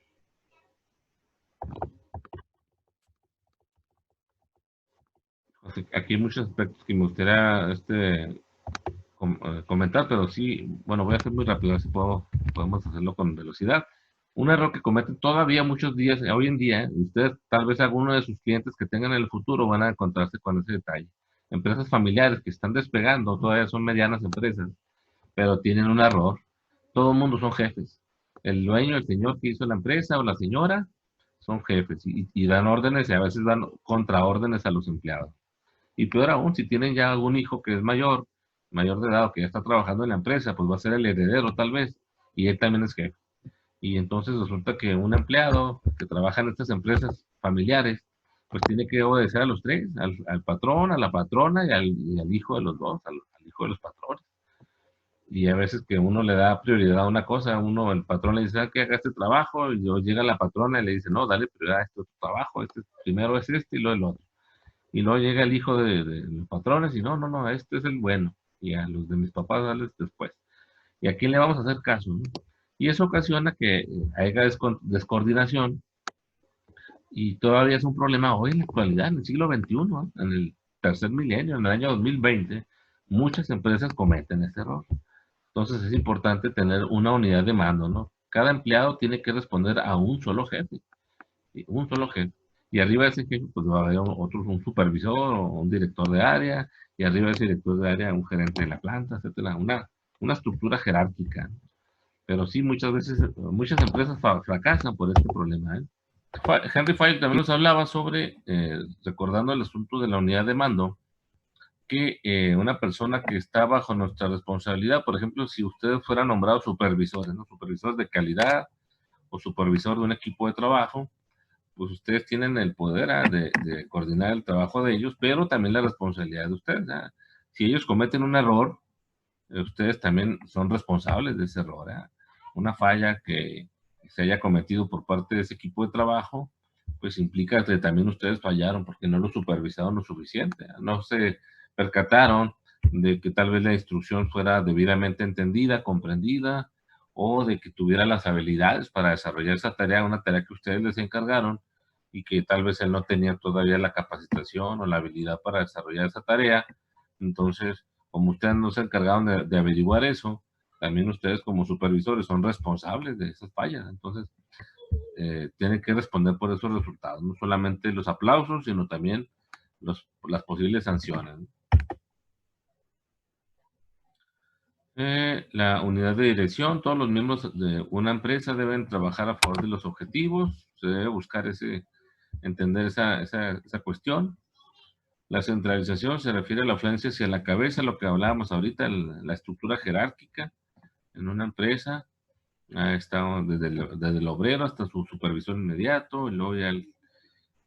Aquí hay muchos aspectos que me gustaría comentar, pero sí, bueno, voy a hacer muy rápido, así podemos hacerlo con velocidad. Un error que cometen todavía muchos días, hoy en día, ustedes, tal vez alguno de sus clientes que tengan en el futuro van a encontrarse con ese detalle. Empresas familiares que están despegando, todavía son medianas empresas, pero tienen un error. Todo el mundo son jefes. El dueño, el señor que hizo la empresa o la señora, son jefes y dan órdenes y a veces dan contraórdenes a los empleados. Y peor aún, si tienen ya algún hijo que es mayor de edad o que ya está trabajando en la empresa, pues va a ser el heredero tal vez, y él también es jefe. Y entonces resulta que un empleado que trabaja en estas empresas familiares, pues tiene que obedecer a los tres, al patrón, a la patrona y al hijo de los dos, al hijo de los patrones. Y a veces que uno le da prioridad a una cosa, el patrón le dice, que haga este trabajo, y luego llega la patrona y le dice, no, dale prioridad a este otro trabajo, primero es este y luego el otro. Y luego llega el hijo de los patrones y no, este es el bueno. Y a los de mis papás darles después. ¿Y a quién le vamos a hacer caso, no? Y eso ocasiona que haya descoordinación y todavía es un problema hoy en la actualidad, en el siglo XXI, ¿no? En el tercer milenio, en el año 2020, muchas empresas cometen este error. Entonces es importante tener una unidad de mando, ¿no? Cada empleado tiene que responder a un solo jefe. ¿Sí? Un solo jefe. Y arriba de ese jefe, pues va a haber un supervisor o un director de área, y arriba de ese director de área, un gerente de la planta, etcétera. Una estructura jerárquica. Pero sí, muchas veces, muchas empresas fracasan por este problema, ¿eh? Henry Fayol también nos hablaba sobre, recordando el asunto de la unidad de mando, que una persona que está bajo nuestra responsabilidad, por ejemplo, si ustedes fueran nombrados supervisores, ¿no? Supervisores de calidad o supervisor de un equipo de trabajo, pues ustedes tienen el poder de coordinar el trabajo de ellos, pero también la responsabilidad de ustedes, ¿ah? Si ellos cometen un error, ustedes también son responsables de ese error, ¿ah? Una falla que se haya cometido por parte de ese equipo de trabajo, pues implica que también ustedes fallaron porque no lo supervisaron lo suficiente, ¿ah? No se percataron de que tal vez la instrucción fuera debidamente entendida, comprendida, o de que tuviera las habilidades para desarrollar esa tarea, una tarea que ustedes les encargaron, y que tal vez él no tenía todavía la capacitación o la habilidad para desarrollar esa tarea. Entonces, como ustedes no se encargaron de averiguar eso, también ustedes como supervisores son responsables de esas fallas. Entonces, tienen que responder por esos resultados, no solamente los aplausos, sino también las posibles sanciones, ¿no? La unidad de dirección, todos los miembros de una empresa deben trabajar a favor de los objetivos, se debe buscar entender esa cuestión. La centralización se refiere a la influencia hacia la cabeza, lo que hablábamos ahorita, la estructura jerárquica en una empresa. Está desde el obrero hasta su supervisor inmediato, y luego ya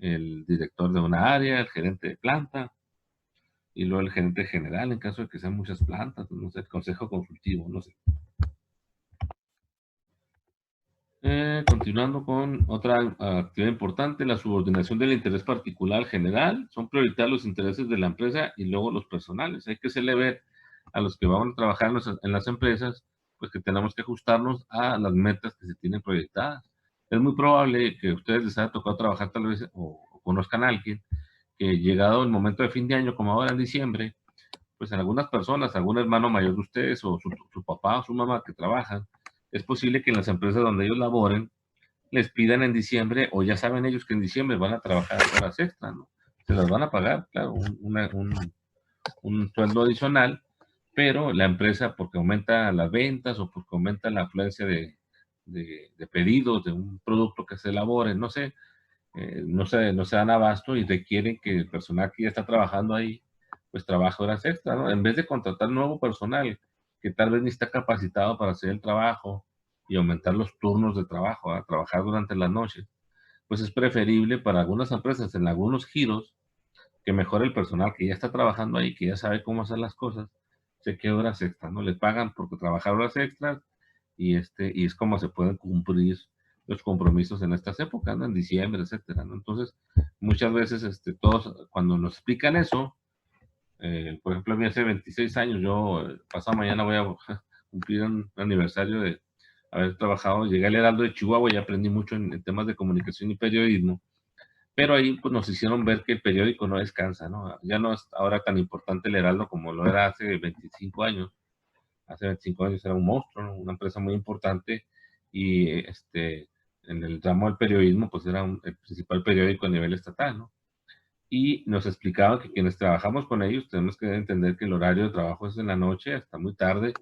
el director de una área, el gerente de planta, y luego el gerente general en caso de que sean muchas plantas, no sé, el consejo consultivo, no sé. Continuando con otra actividad importante, la subordinación del interés particular general. Son prioritarios los intereses de la empresa y luego los personales. Hay que hacerle ver a los que vamos a trabajar en las empresas, pues que tenemos que ajustarnos a las metas que se tienen proyectadas. Es muy probable que a ustedes les haya tocado trabajar tal vez o conozcan a alguien que llegado el momento de fin de año, como ahora en diciembre, pues en algunas personas, algún hermano mayor de ustedes o su papá o su mamá que trabajan, es posible que en las empresas donde ellos laboren les pidan en diciembre, o ya saben ellos que en diciembre van a trabajar horas extra, ¿no? Se las van a pagar, claro, un sueldo adicional, pero la empresa, porque aumenta las ventas o porque aumenta la afluencia de pedidos de un producto que se elabore, no sé, no se dan abasto y requieren que el personal que ya está trabajando ahí, pues trabaje horas extra, ¿no? En vez de contratar nuevo personal que tal vez ni está capacitado para hacer el trabajo y aumentar los turnos de trabajo, a trabajar durante las noches, pues es preferible para algunas empresas en algunos giros que mejore el personal que ya está trabajando ahí, que ya sabe cómo hacer las cosas, se quede horas extras, ¿no? Le pagan por trabajar horas extras y es como se pueden cumplir los compromisos en estas épocas, ¿no? En diciembre, etcétera, ¿no? Entonces, muchas veces, todos, cuando nos explican eso, por ejemplo, a mí hace 26 años, yo pasado mañana voy a cumplir un aniversario de haber trabajado, llegué al Heraldo de Chihuahua y aprendí mucho en temas de comunicación y periodismo, pero ahí pues, nos hicieron ver que el periódico no descansa, ¿no? Ya no es ahora tan importante el Heraldo como lo era hace 25 años. Hace 25 años era un monstruo, ¿no? Una empresa muy importante y en el ramo del periodismo pues era el principal periódico a nivel estatal, ¿no? Y nos explicaban que quienes trabajamos con ellos tenemos que entender que el horario de trabajo es en la noche hasta muy tarde,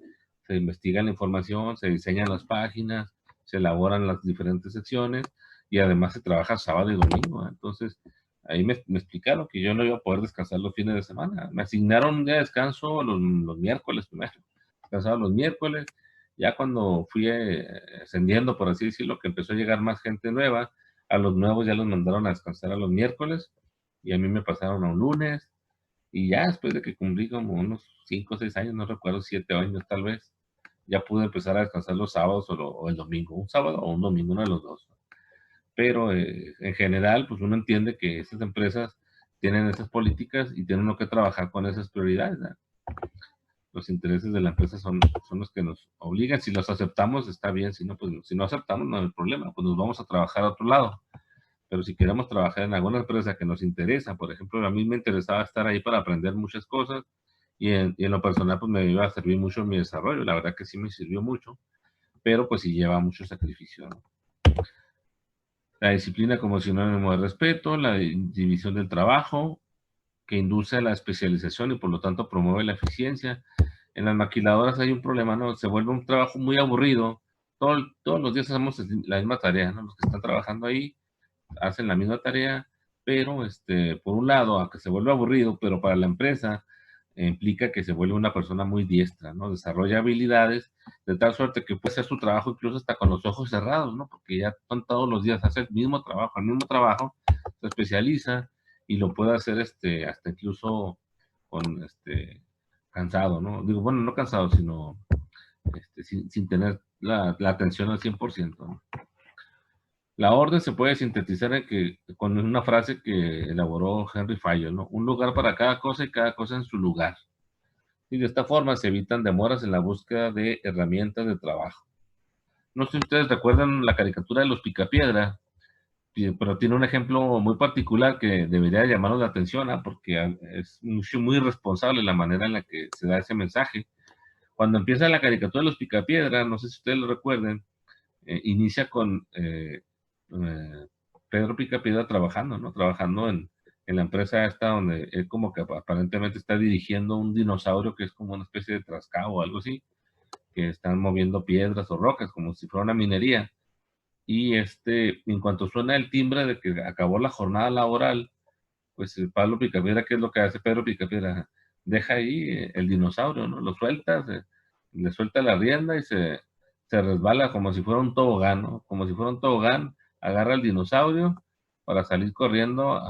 se investiga la información, se diseñan las páginas, se elaboran las diferentes secciones y además se trabaja sábado y domingo, ¿eh? Entonces, ahí me explicaron que yo no iba a poder descansar los fines de semana. Me asignaron un día de descanso los miércoles primero, descansaba los miércoles, ya cuando fui ascendiendo, por así decirlo, que empezó a llegar más gente nueva, a los nuevos ya los mandaron a descansar a los miércoles y a mí me pasaron a un lunes y ya después de que cumplí como unos 5 o 6 años, no recuerdo, 7 años tal vez, ya pude empezar a descansar los sábados o el domingo, un sábado o un domingo, uno de los dos. Pero en general, pues uno entiende que estas empresas tienen esas políticas y tienen uno que trabajar con esas prioridades, ¿no? Los intereses de la empresa son los que nos obligan. Si los aceptamos, está bien. Si no, pues si no aceptamos, no hay problema. Pues nos vamos a trabajar a otro lado. Pero si queremos trabajar en alguna empresa que nos interesa, por ejemplo, a mí me interesaba estar ahí para aprender muchas cosas y en lo personal, pues me iba a servir mucho en mi desarrollo. La verdad que sí me sirvió mucho, pero pues sí lleva mucho sacrificio, ¿no? La disciplina como sinónimo de respeto, la división del trabajo, que induce a la especialización y por lo tanto promueve la eficiencia. En las maquiladoras hay un problema, ¿no? Se vuelve un trabajo muy aburrido. Todos los días hacemos la misma tarea, ¿no? Los que están trabajando ahí hacen la misma tarea, pero por un lado, aunque se vuelve aburrido, pero para la empresa implica que se vuelve una persona muy diestra, ¿no? Desarrolla habilidades de tal suerte que puede hacer su trabajo incluso hasta con los ojos cerrados, ¿no? Porque ya son todos los días, hace el mismo trabajo, se especializa y lo puede hacer hasta incluso con cansado, ¿no? Digo, bueno, no cansado, sino sin tener la atención al 100%, ¿no? La orden se puede sintetizar con una frase que elaboró Henry Fayol, ¿no? Un lugar para cada cosa y cada cosa en su lugar. Y de esta forma se evitan demoras en la búsqueda de herramientas de trabajo. No sé si ustedes recuerdan la caricatura de los Picapiedra, pero tiene un ejemplo muy particular que debería llamarnos la atención, ¿eh? Porque es muy responsable la manera en la que se da ese mensaje. Cuando empieza la caricatura de los Picapiedra, no sé si ustedes lo recuerden, inicia con Pedro Picapiedra trabajando, ¿no? Trabajando en la empresa esta donde él como que aparentemente está dirigiendo un dinosaurio que es como una especie de trascabo o algo así, que están moviendo piedras o rocas como si fuera una minería. Y en cuanto suena el timbre de que acabó la jornada laboral, pues Pablo Picapiedra, ¿qué es lo que hace Pedro Picapiedra? Deja ahí el dinosaurio, ¿no? Lo suelta, le suelta la rienda y se resbala como si fuera un tobogán, ¿no? Como si fuera un tobogán, agarra el dinosaurio, para salir corriendo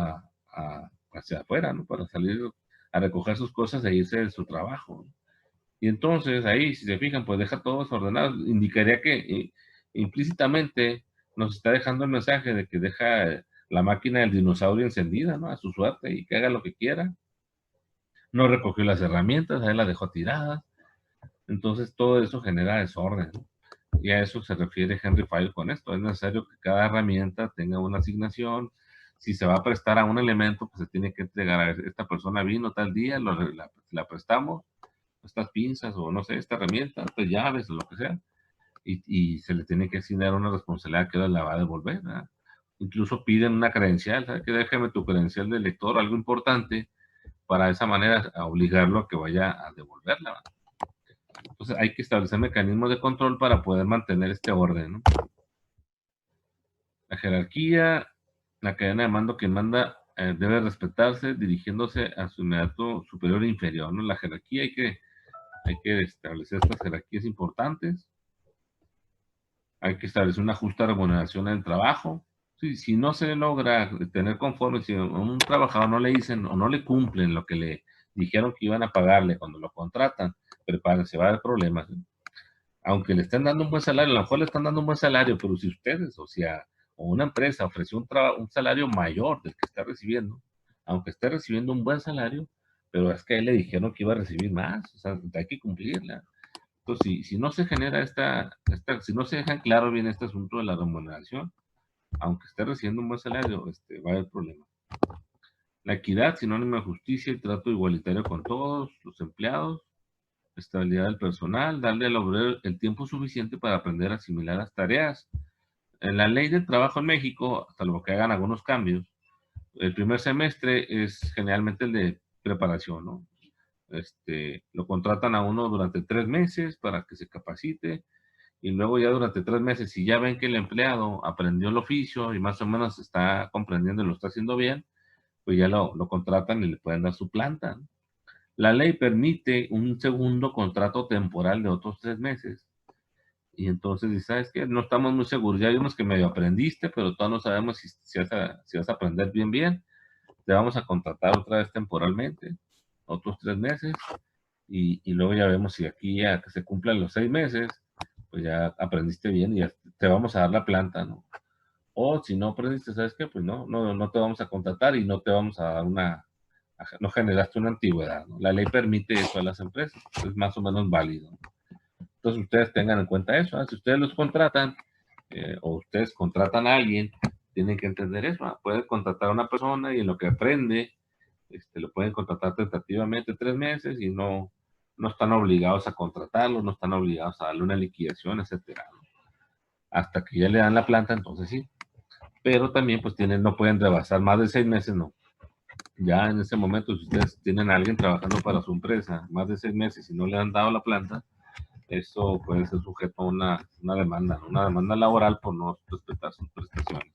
hacia afuera, ¿no? Para salir a recoger sus cosas e irse de su trabajo. Y entonces ahí, si se fijan, pues deja todo desordenado. Indicaría que implícitamente nos está dejando el mensaje de que deja la máquina del dinosaurio encendida, ¿no? A su suerte y que haga lo que quiera. No recogió las herramientas, ahí las dejó tiradas. Entonces todo eso genera desorden, ¿no? Y a eso se refiere Henry Fayol con esto. Es necesario que cada herramienta tenga una asignación. Si se va a prestar a un elemento, pues se tiene que entregar a esta persona vino tal día, la prestamos, estas pinzas o no sé, esta herramienta, estas llaves o lo que sea, y se le tiene que asignar una responsabilidad que la va a devolver, ¿verdad? Incluso piden una credencial, ¿sabes? Que déjame tu credencial de lector, algo importante, para de esa manera a obligarlo a que vaya a devolverla, ¿verdad? Entonces hay que establecer mecanismos de control para poder mantener este orden, ¿no? La jerarquía, la cadena de mando que manda debe respetarse dirigiéndose a su inmediato superior e inferior, ¿no? La jerarquía hay que establecer estas jerarquías importantes. Hay que establecer una justa remuneración en el trabajo. Si no se logra tener conforme, si a un trabajador no le dicen o no le cumplen lo que le dijeron que iban a pagarle cuando lo contratan, prepárense, va a haber problemas, ¿eh? Aunque le estén dando un buen salario, a lo mejor le están dando un buen salario, pero si ustedes, o una empresa ofreció un salario mayor del que está recibiendo, aunque esté recibiendo un buen salario, pero es que a él le dijeron que iba a recibir más, o sea, hay que cumplirla. Entonces, si no se genera si no se deja claro bien este asunto de la remuneración, aunque esté recibiendo un buen salario, va a haber problemas. La equidad, sinónimo de justicia y trato igualitario con todos los empleados, estabilidad del personal, darle al obrero el tiempo suficiente para aprender a asimilar las tareas. En la ley del trabajo en México, hasta lo que hagan algunos cambios, el primer semestre es generalmente el de preparación, ¿no? Lo contratan a uno durante 3 meses para que se capacite y luego ya durante 3 meses, si ya ven que el empleado aprendió el oficio y más o menos está comprendiendo y lo está haciendo bien, pues ya lo contratan y le pueden dar su planta, ¿no? La ley permite un segundo contrato temporal de otros 3 meses. Y entonces, ¿sabes qué? No estamos muy seguros. Ya hay unos que medio aprendiste, pero todavía no sabemos si vas a aprender bien, bien. Te vamos a contratar otra vez temporalmente, otros 3 meses. Y luego ya vemos si aquí ya que se cumplan los 6 meses, pues ya aprendiste bien y ya te vamos a dar la planta, ¿no? O si no aprendiste, ¿sabes qué? Pues no te vamos a contratar y no te vamos a dar no generaste una antigüedad, ¿no? La ley permite eso a las empresas, es más o menos válido. Entonces ustedes tengan en cuenta eso, ¿eh? Si ustedes los contratan o ustedes contratan a alguien, tienen que entender eso, ¿eh? Pueden contratar a una persona y en lo que aprende, lo pueden contratar tentativamente 3 meses y no están obligados a contratarlo, no están obligados a darle una liquidación, etcétera, ¿no? Hasta que ya le dan la planta, entonces sí. Pero también pues no pueden rebasar más de 6 meses, no. Ya en ese momento, si ustedes tienen a alguien trabajando para su empresa más de 6 meses y no le han dado la planta, eso puede ser sujeto a una demanda laboral por no respetar sus prestaciones.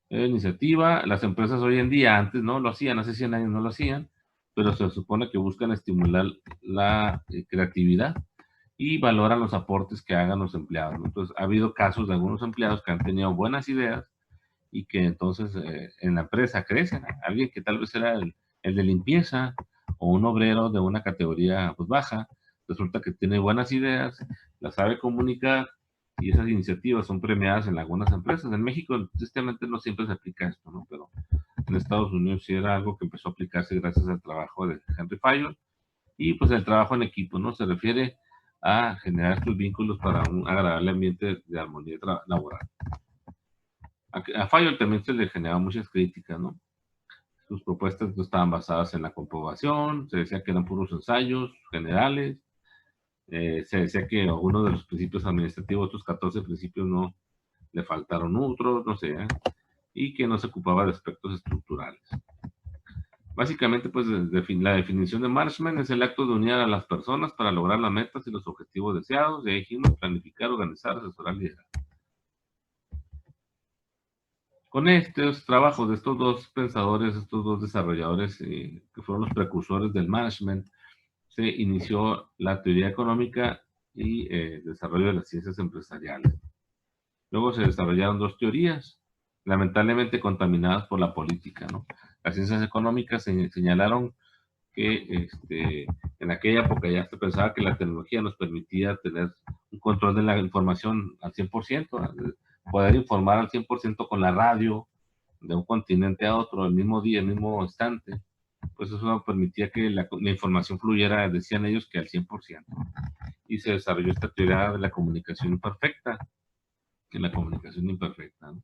Iniciativa, las empresas hoy en día, antes no lo hacían, hace 100 años no lo hacían, pero se supone que buscan estimular la creatividad y valoran los aportes que hagan los empleados, ¿no? Entonces, ha habido casos de algunos empleados que han tenido buenas ideas y que entonces en la empresa crecen. Alguien que tal vez era el de limpieza o un obrero de una categoría pues, baja, resulta que tiene buenas ideas, las sabe comunicar y esas iniciativas son premiadas en algunas empresas. En México, tristemente, no siempre se aplica esto, ¿no? Pero en Estados Unidos sí era algo que empezó a aplicarse gracias al trabajo de Henry Fayol y pues el trabajo en equipo, ¿no? Se refiere a generar estos vínculos para un agradable ambiente de armonía laboral. A Fayol también se le generaba muchas críticas, ¿no? Sus propuestas no estaban basadas en la comprobación, se decía que eran puros ensayos generales, se decía que algunos de los principios administrativos, otros 14 principios no le faltaron otros, no sé, y que no se ocupaba de aspectos estructurales. Básicamente, pues la definición de management es el acto de unir a las personas para lograr las metas y los objetivos deseados, de ahí planificar, organizar, asesorar, liderar. Con estos trabajos de estos dos pensadores, estos dos desarrolladores que fueron los precursores del management, se inició la teoría económica y desarrollo de las ciencias empresariales. Luego se desarrollaron dos teorías, lamentablemente contaminadas por la política, ¿no? Las ciencias económicas señalaron que en aquella época ya se pensaba que la tecnología nos permitía tener un control de la información al 100%, poder informar al 100% con la radio de un continente a otro, el mismo día, el mismo instante. Pues eso permitía que la información fluyera, decían ellos, que al 100%. Y se desarrolló esta teoría de la comunicación imperfecta, que la comunicación imperfecta, ¿no?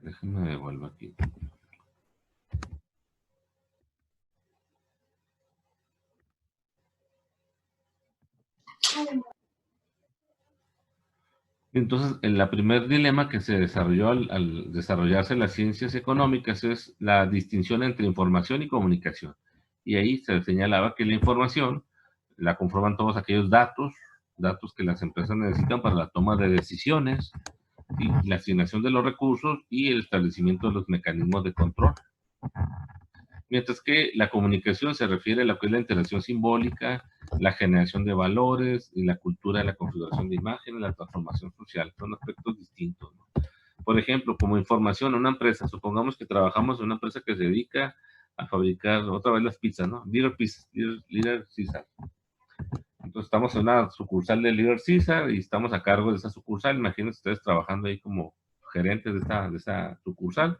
Déjenme devuelvo aquí. Entonces, el primer dilema que se desarrolló al desarrollarse las ciencias económicas es la distinción entre información y comunicación. Y ahí se señalaba que la información la conforman todos aquellos datos que las empresas necesitan para la toma de decisiones y la asignación de los recursos y el establecimiento de los mecanismos de control. Mientras que la comunicación se refiere a lo que es la interacción simbólica, la generación de valores y la cultura de la configuración de imágenes, la transformación social. Son aspectos distintos, ¿no? Por ejemplo, como información, una empresa, supongamos que trabajamos en una empresa que se dedica a fabricar otra vez las pizzas, ¿no? Little Caesar. Entonces estamos en una sucursal de Little Caesar y estamos a cargo de esa sucursal. Imagínense ustedes trabajando ahí como gerentes de esa sucursal.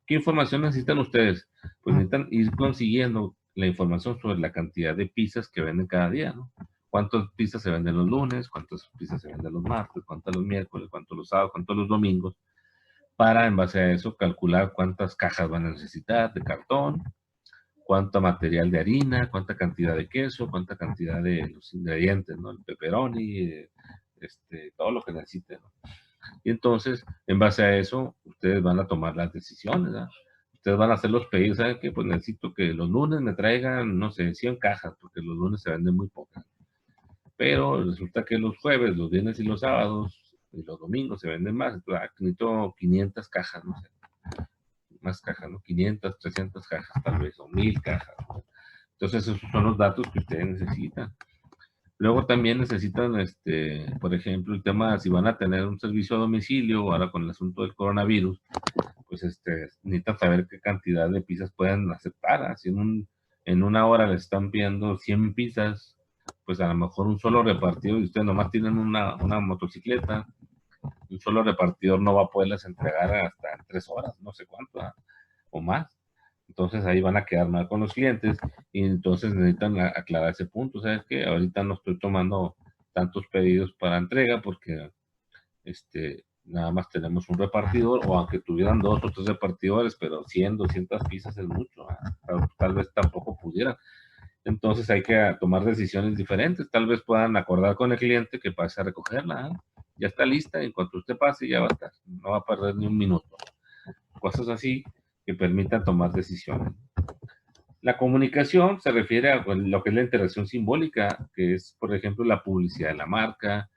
¿Qué información necesitan ustedes? Pues necesitan ir consiguiendo la información sobre la cantidad de pizzas que venden cada día, ¿no? ¿Cuántas pizzas se venden los lunes? ¿Cuántas pizzas se venden los martes? ¿Cuántas los miércoles? ¿Cuántos los sábados? ¿Cuántos los domingos? Para, en base a eso, calcular cuántas cajas van a necesitar de cartón, cuánto material de harina, cuánta cantidad de queso, cuánta cantidad de los ingredientes, ¿no? El pepperoni, todo lo que necesiten, ¿no? Y entonces, en base a eso, ustedes van a tomar las decisiones, ¿no? Ustedes van a hacer los pedidos, ¿saben qué? Pues necesito que los lunes me traigan, no sé, 100 cajas, porque los lunes se venden muy pocas. Pero resulta que los jueves, los viernes y los sábados y los domingos se venden más. Entonces, necesito 500 cajas, no sé, más cajas, ¿no? 500, 300 cajas tal vez, o 1000 cajas, ¿no? Entonces, esos son los datos que ustedes necesitan. Luego también necesitan, por ejemplo, el tema de si van a tener un servicio a domicilio, ahora con el asunto del coronavirus, pues necesitan saber qué cantidad de pizzas pueden aceptar. Si en una hora les están pidiendo 100 pizzas, pues a lo mejor un solo repartidor, y ustedes nomás tienen una motocicleta, un solo repartidor no va a poderles entregar hasta 3 horas, no sé cuánto, ¿eh? O más. Entonces ahí van a quedar mal con los clientes y entonces necesitan aclarar ese punto. ¿Sabes qué? Ahorita no estoy tomando tantos pedidos para entrega porque nada más tenemos un repartidor, o aunque tuvieran 2 o 3 repartidores, pero 100, 200 piezas es mucho, ¿eh? Tal vez tampoco pudieran. Entonces hay que tomar decisiones diferentes. Tal vez puedan acordar con el cliente que pase a recogerla, ¿eh? Ya está lista, en cuanto usted pase ya va a estar, no va a perder ni un minuto. Cosas así que permitan tomar decisiones. La comunicación se refiere a lo que es la interacción simbólica, que es, por ejemplo, la publicidad de la marca,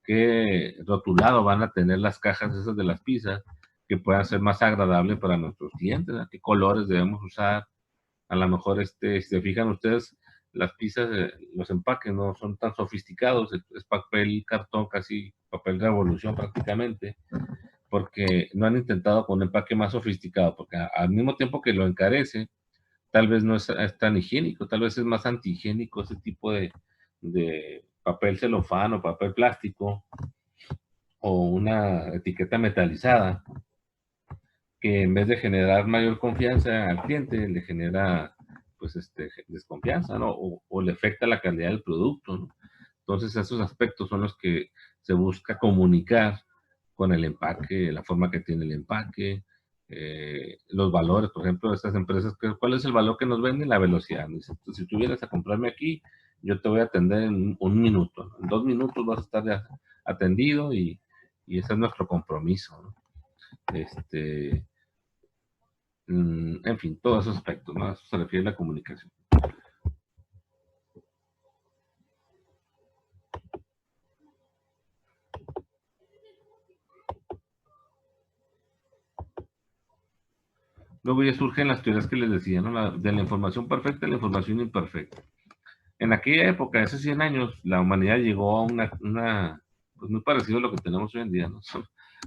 qué rotulado van a tener las cajas esas de las pizzas, que puedan ser más agradables para nuestros clientes, ¿no? Qué colores debemos usar. A lo mejor, si se fijan ustedes, las pizzas, los empaques no son tan sofisticados, es papel cartón, casi papel revolución prácticamente, porque no han intentado con un empaque más sofisticado, porque al mismo tiempo que lo encarece, tal vez no es tan higiénico, tal vez es más antihigiénico ese tipo de papel celofán o papel plástico o una etiqueta metalizada, que en vez de generar mayor confianza al cliente, le genera pues desconfianza, ¿no? O le afecta la calidad del producto, ¿no? Entonces esos aspectos son los que se busca comunicar con el empaque, la forma que tiene el empaque, los valores, por ejemplo, de estas empresas, ¿cuál es el valor que nos venden? La velocidad. Dice, si tú vienes a comprarme aquí, yo te voy a atender en un minuto, ¿no? En 2 minutos vas a estar ya atendido y ese es nuestro compromiso, ¿no? En fin, todos esos aspectos, ¿no? A eso se refiere la comunicación. Luego ya surgen las teorías que les decía, ¿no? De la información perfecta a la información imperfecta. En aquella época, hace 100 años, la humanidad llegó a pues muy parecido a lo que tenemos hoy en día, ¿no?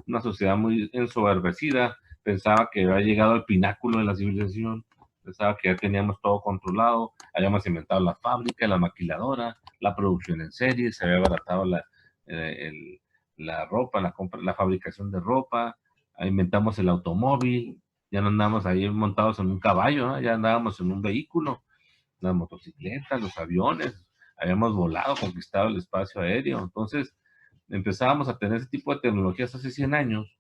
Una sociedad muy ensoberbecida, pensaba que había llegado al pináculo de la civilización, pensaba que ya teníamos todo controlado, habíamos inventado la fábrica, la maquiladora, la producción en serie, se había abaratado la ropa, la fabricación de ropa, inventamos el automóvil, ya no andábamos ahí montados en un caballo, ¿no? Ya andábamos en un vehículo, las motocicletas, los aviones, habíamos volado, conquistado el espacio aéreo. Entonces empezábamos a tener ese tipo de tecnologías hace 100 años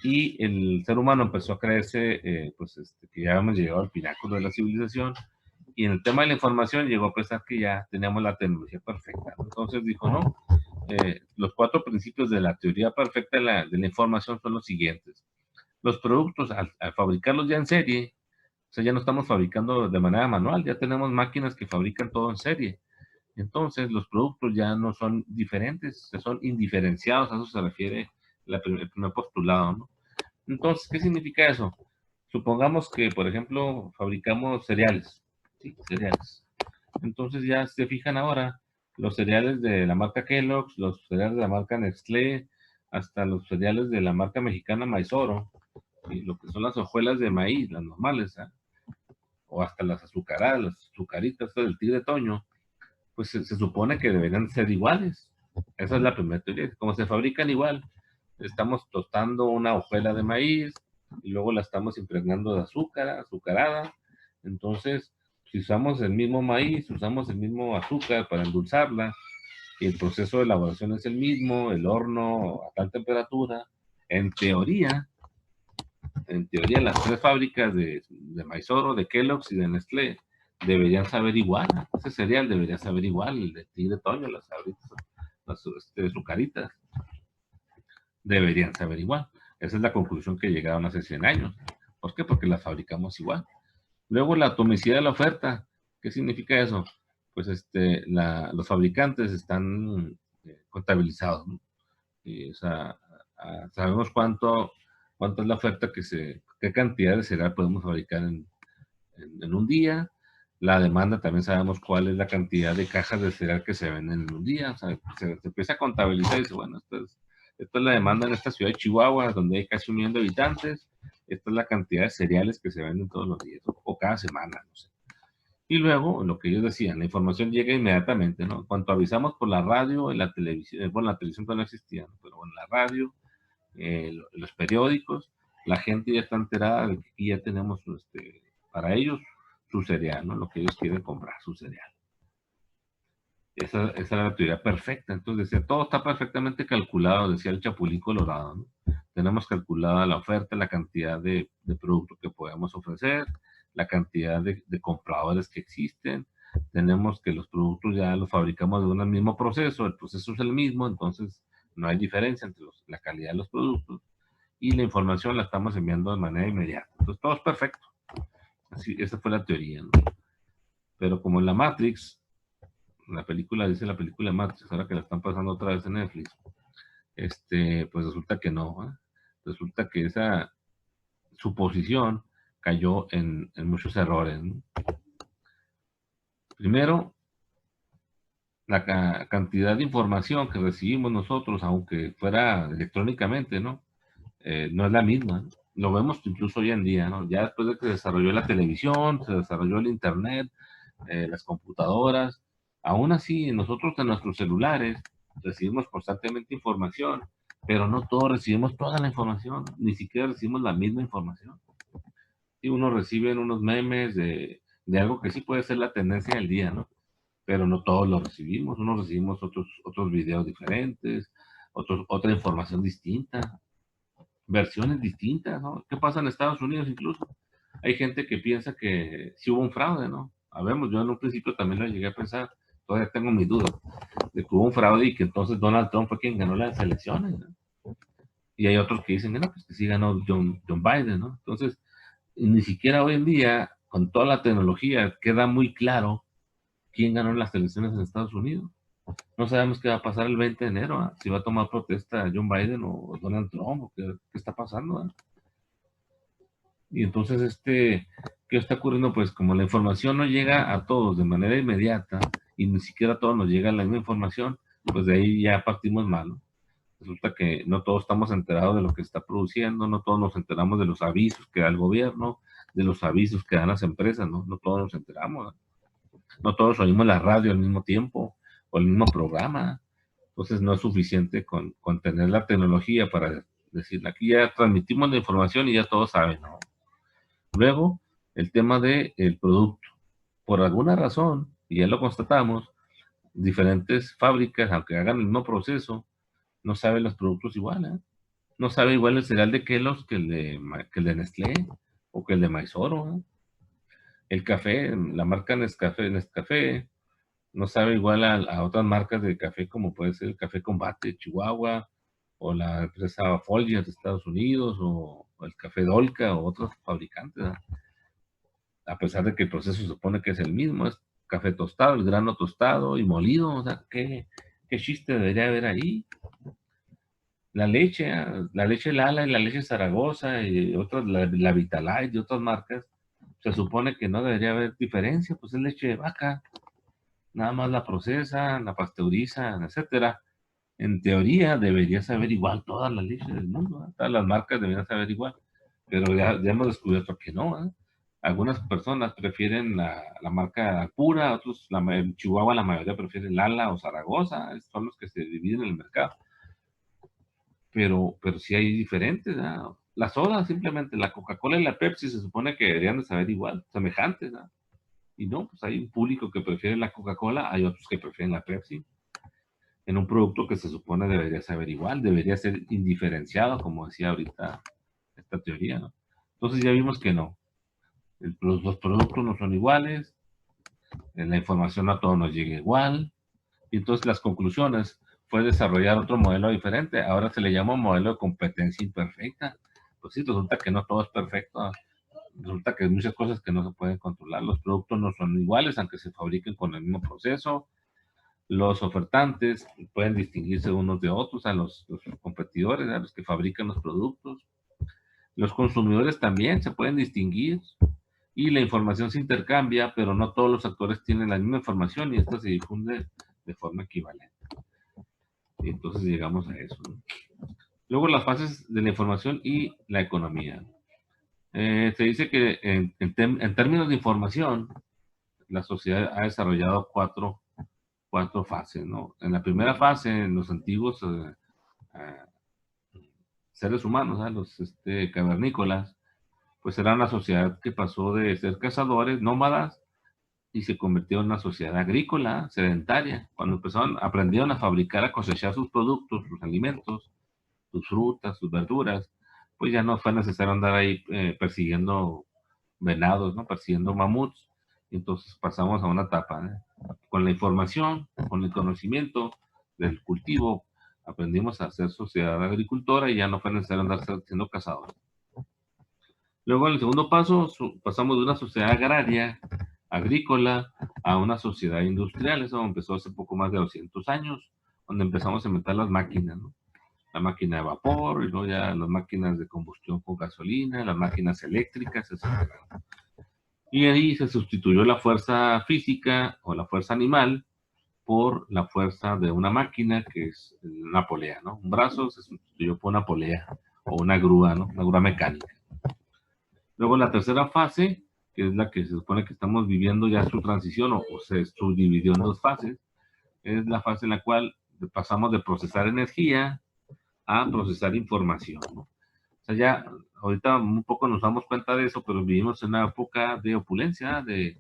y el ser humano empezó a creerse que ya habíamos llegado al pináculo de la civilización, y en el tema de la información llegó a pensar que ya teníamos la tecnología perfecta. Entonces dijo, no, los 4 principios de la teoría perfecta de la información son los siguientes. Los productos, al fabricarlos ya en serie, o sea, ya no estamos fabricando de manera manual, ya tenemos máquinas que fabrican todo en serie. Entonces, los productos ya no son diferentes, son indiferenciados, a eso se refiere el primer postulado, ¿no? Entonces, ¿qué significa eso? Supongamos que, por ejemplo, fabricamos cereales, ¿sí? Cereales. Entonces, ya se fijan ahora, los cereales de la marca Kellogg's, los cereales de la marca Nestlé, hasta los cereales de la marca mexicana Maizoro, y lo que son las hojuelas de maíz, las normales, ¿eh? O hasta las azucaradas, las azucaritas del tigre Toño, pues se supone que deberían ser iguales. Esa es la primera teoría. Como se fabrican igual, estamos tostando una hojuela de maíz y luego la estamos impregnando de azúcar, azucarada. Entonces, si usamos el mismo maíz, usamos el mismo azúcar para endulzarla, y el proceso de elaboración es el mismo, el horno a tal temperatura, en teoría, las 3 fábricas de Maizoro, de Kellogg's y de Nestlé deberían saber igual. Ese cereal debería saber igual, el de Tigre Toño, las sabritas, las azucaritas, deberían saber igual. Esa es la conclusión que llegaron hace 100 años. ¿Por qué? Porque las fabricamos igual. Luego, la atomicidad de la oferta. ¿Qué significa eso? Pues los fabricantes están contabilizados, ¿no? Y, o sea, sabemos cuánto es la oferta qué cantidad de cereal podemos fabricar en un día. La demanda también sabemos cuál es la cantidad de cajas de cereal que se venden en un día. O sea, se empieza a contabilizar y dice, bueno, esta es la demanda en esta ciudad de Chihuahua, donde hay casi 1 millón de habitantes. Esta es la cantidad de cereales que se venden todos los días o cada semana, no sé. Y luego, lo que ellos decían, la información llega inmediatamente, ¿no? Cuando avisamos por la radio, en la televisión, bueno, la televisión todavía no existía, ¿no? Pero bueno, la radio, los periódicos, la gente ya está enterada de que aquí ya tenemos, para ellos, su cereal, ¿no? Lo que ellos quieren comprar, su cereal. Esa era la teoría perfecta. Entonces decía, todo está perfectamente calculado, decía el Chapulín Colorado, ¿no? Tenemos calculada la oferta, la cantidad de producto que podemos ofrecer, la cantidad de compradores que existen. Tenemos que los productos ya los fabricamos de un mismo proceso, el proceso es el mismo, entonces no hay diferencia entre la calidad de los productos, y la información la estamos enviando de manera inmediata. Entonces todo es perfecto. Así, esa fue la teoría, ¿no? Pero como en la Matrix, la película Matrix, ahora que la están pasando otra vez en Netflix, pues resulta que no, ¿eh? Resulta que esa suposición cayó en muchos errores, ¿no? Primero, la cantidad de información que recibimos nosotros, aunque fuera electrónicamente, ¿no? No es la misma, ¿no? Lo vemos incluso hoy en día, ¿no? Ya después de que se desarrolló la televisión, se desarrolló el internet, las computadoras, aún así nosotros en nuestros celulares recibimos constantemente información, pero no todos recibimos toda la información, ni siquiera recibimos la misma información. Y uno recibe unos memes de algo que sí puede ser la tendencia del día, ¿no? Pero no todos lo recibimos, unos recibimos otros videos diferentes, otra información distinta, versiones distintas, ¿no? ¿Qué pasa en Estados Unidos incluso? Hay gente que piensa que sí hubo un fraude, ¿no? Sabemos, yo en un principio también lo llegué a pensar, todavía tengo mis dudas, de que hubo un fraude y que entonces Donald Trump fue quien ganó las elecciones, ¿no? Y hay otros que dicen que no, pues que sí ganó John Biden, ¿no? Entonces, ni siquiera hoy en día, con toda la tecnología, queda muy claro quién ganó las elecciones en Estados Unidos. No sabemos qué va a pasar el 20 de enero, ¿eh? Si va a tomar protesta John Biden o Donald Trump, o qué está pasando, ¿eh? Y entonces, ¿qué ¿Qué está ocurriendo? Pues como la información no llega a todos de manera inmediata y ni siquiera a todos nos llega la misma información, pues de ahí ya partimos mal, ¿no? Resulta que no todos estamos enterados de lo que está produciendo, no todos nos enteramos de los avisos que da el gobierno, de los avisos que dan las empresas, ¿no? No todos nos enteramos, ¿no? No todos oímos la radio al mismo tiempo o el mismo programa. Entonces no es suficiente con tener la tecnología para decir, aquí ya transmitimos la información y ya todos saben, ¿no? Luego, el tema del producto. Por alguna razón, y ya lo constatamos, diferentes fábricas, aunque hagan el mismo proceso, no saben los productos igual, ¿eh? No sabe igual el cereal de Kellogg's que el de Nestlé o que el de Maizoro, ¿eh? El café, la marca Nescafé, no sabe igual a otras marcas de café como puede ser el Café Combate de Chihuahua o la empresa Folgers de Estados Unidos o el Café Dolca o otros fabricantes, ¿eh? A pesar de que el proceso se supone que es el mismo, es café tostado, el grano tostado y molido, o sea, ¿qué chiste debería haber ahí? La leche Lala y la leche Zaragoza y otras, la Vitalite y otras marcas, se supone que no debería haber diferencia, pues es leche de vaca, nada más la procesan, la pasteurizan, etcétera. En teoría debería saber igual todas las leches del mundo, ¿eh? Todas las marcas deberían saber igual, pero ya hemos descubierto que no, ¿eh? Algunas personas prefieren la marca pura, otros, en Chihuahua la mayoría prefieren Lala o Zaragoza, son los que se dividen en el mercado, pero sí hay diferentes, ¿no? La soda, simplemente, la Coca-Cola y la Pepsi se supone que deberían de saber igual, semejantes, ¿no? Y no, pues hay un público que prefiere la Coca-Cola, hay otros que prefieren la Pepsi, en un producto que se supone debería saber igual, debería ser indiferenciado, como decía ahorita esta teoría, ¿no? Entonces ya vimos que no, los productos no son iguales, la información a todos nos llega igual, y entonces las conclusiones fue desarrollar otro modelo diferente, ahora se le llama modelo de competencia imperfecta. Pues sí, resulta que no todo es perfecto, resulta que hay muchas cosas que no se pueden controlar, los productos no son iguales aunque se fabriquen con el mismo proceso, los ofertantes pueden distinguirse unos de otros, a los competidores, a los que fabrican los productos. Los consumidores también se pueden distinguir y la información se intercambia, pero no todos los actores tienen la misma información y esta se difunde de forma equivalente. Y entonces llegamos a eso, ¿no? Luego las fases de la información y la economía. Se dice que en términos de información, la sociedad ha desarrollado cuatro fases, ¿no? En la primera fase, en los antiguos seres humanos, ¿eh? Los cavernícolas, pues era una sociedad que pasó de ser cazadores, nómadas, y se convirtió en una sociedad agrícola, sedentaria. Cuando empezaron, aprendieron a fabricar, a cosechar sus productos, sus alimentos, sus frutas, sus verduras, pues ya no fue necesario andar ahí persiguiendo venados, ¿no? Persiguiendo mamuts. Entonces pasamos a una etapa, ¿eh? Con la información, con el conocimiento del cultivo, aprendimos a ser sociedad agricultora y ya no fue necesario andar siendo cazadores. Luego, en el segundo paso, pasamos de una sociedad agraria, agrícola, a una sociedad industrial. Eso empezó hace poco más de 200 años, donde empezamos a inventar las máquinas, ¿no? La máquina de vapor, y luego ya las máquinas de combustión con gasolina, las máquinas eléctricas, etc. Y ahí se sustituyó la fuerza física o la fuerza animal por la fuerza de una máquina que es una polea, ¿no? Un brazo se sustituyó por una polea o una grúa, ¿no? Una grúa mecánica. Luego la tercera fase, que es la que se supone que estamos viviendo ya su transición o se subdividió en dos fases, es la fase en la cual pasamos de procesar energía a procesar información, ¿no? O sea, ya ahorita un poco nos damos cuenta de eso, pero vivimos en una época de opulencia, de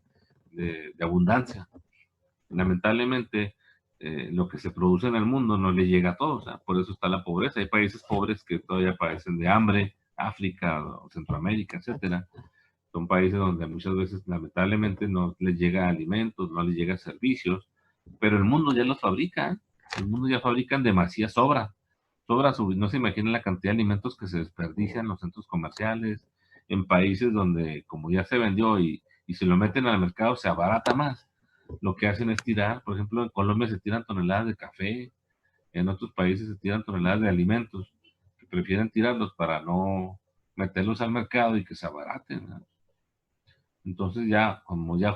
abundancia. Lamentablemente, lo que se produce en el mundo no le llega a todos, ¿eh? Por eso está la pobreza. Hay países pobres que todavía padecen de hambre, África, o Centroamérica, etcétera. Son países donde muchas veces, lamentablemente, no les llega alimentos, no les llega servicios, pero el mundo ya los fabrica. El mundo ya fabrican demasiada sobra, no se imaginan la cantidad de alimentos que se desperdician en los centros comerciales, en países donde, como ya se vendió y se lo meten al mercado, se abarata más. Lo que hacen es tirar, por ejemplo, en Colombia se tiran toneladas de café, en otros países se tiran toneladas de alimentos, que prefieren tirarlos para no meterlos al mercado y que se abaraten, ¿no? Entonces ya, como ya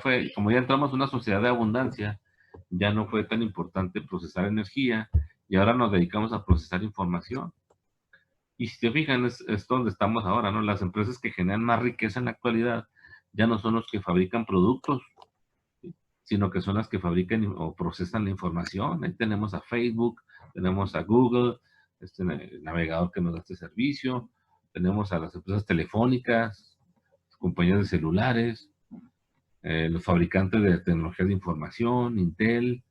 entramos en una sociedad de abundancia, ya no fue tan importante procesar energía y ahora nos dedicamos a procesar información. Y si te fijan, es donde estamos ahora, ¿no? Las empresas que generan más riqueza en la actualidad ya no son los que fabrican productos, sino que son las que fabrican o procesan la información. Ahí tenemos a Facebook, tenemos a Google, este navegador que nos da este servicio, tenemos a las empresas telefónicas, compañías de celulares, los fabricantes de tecnología de información, Intel,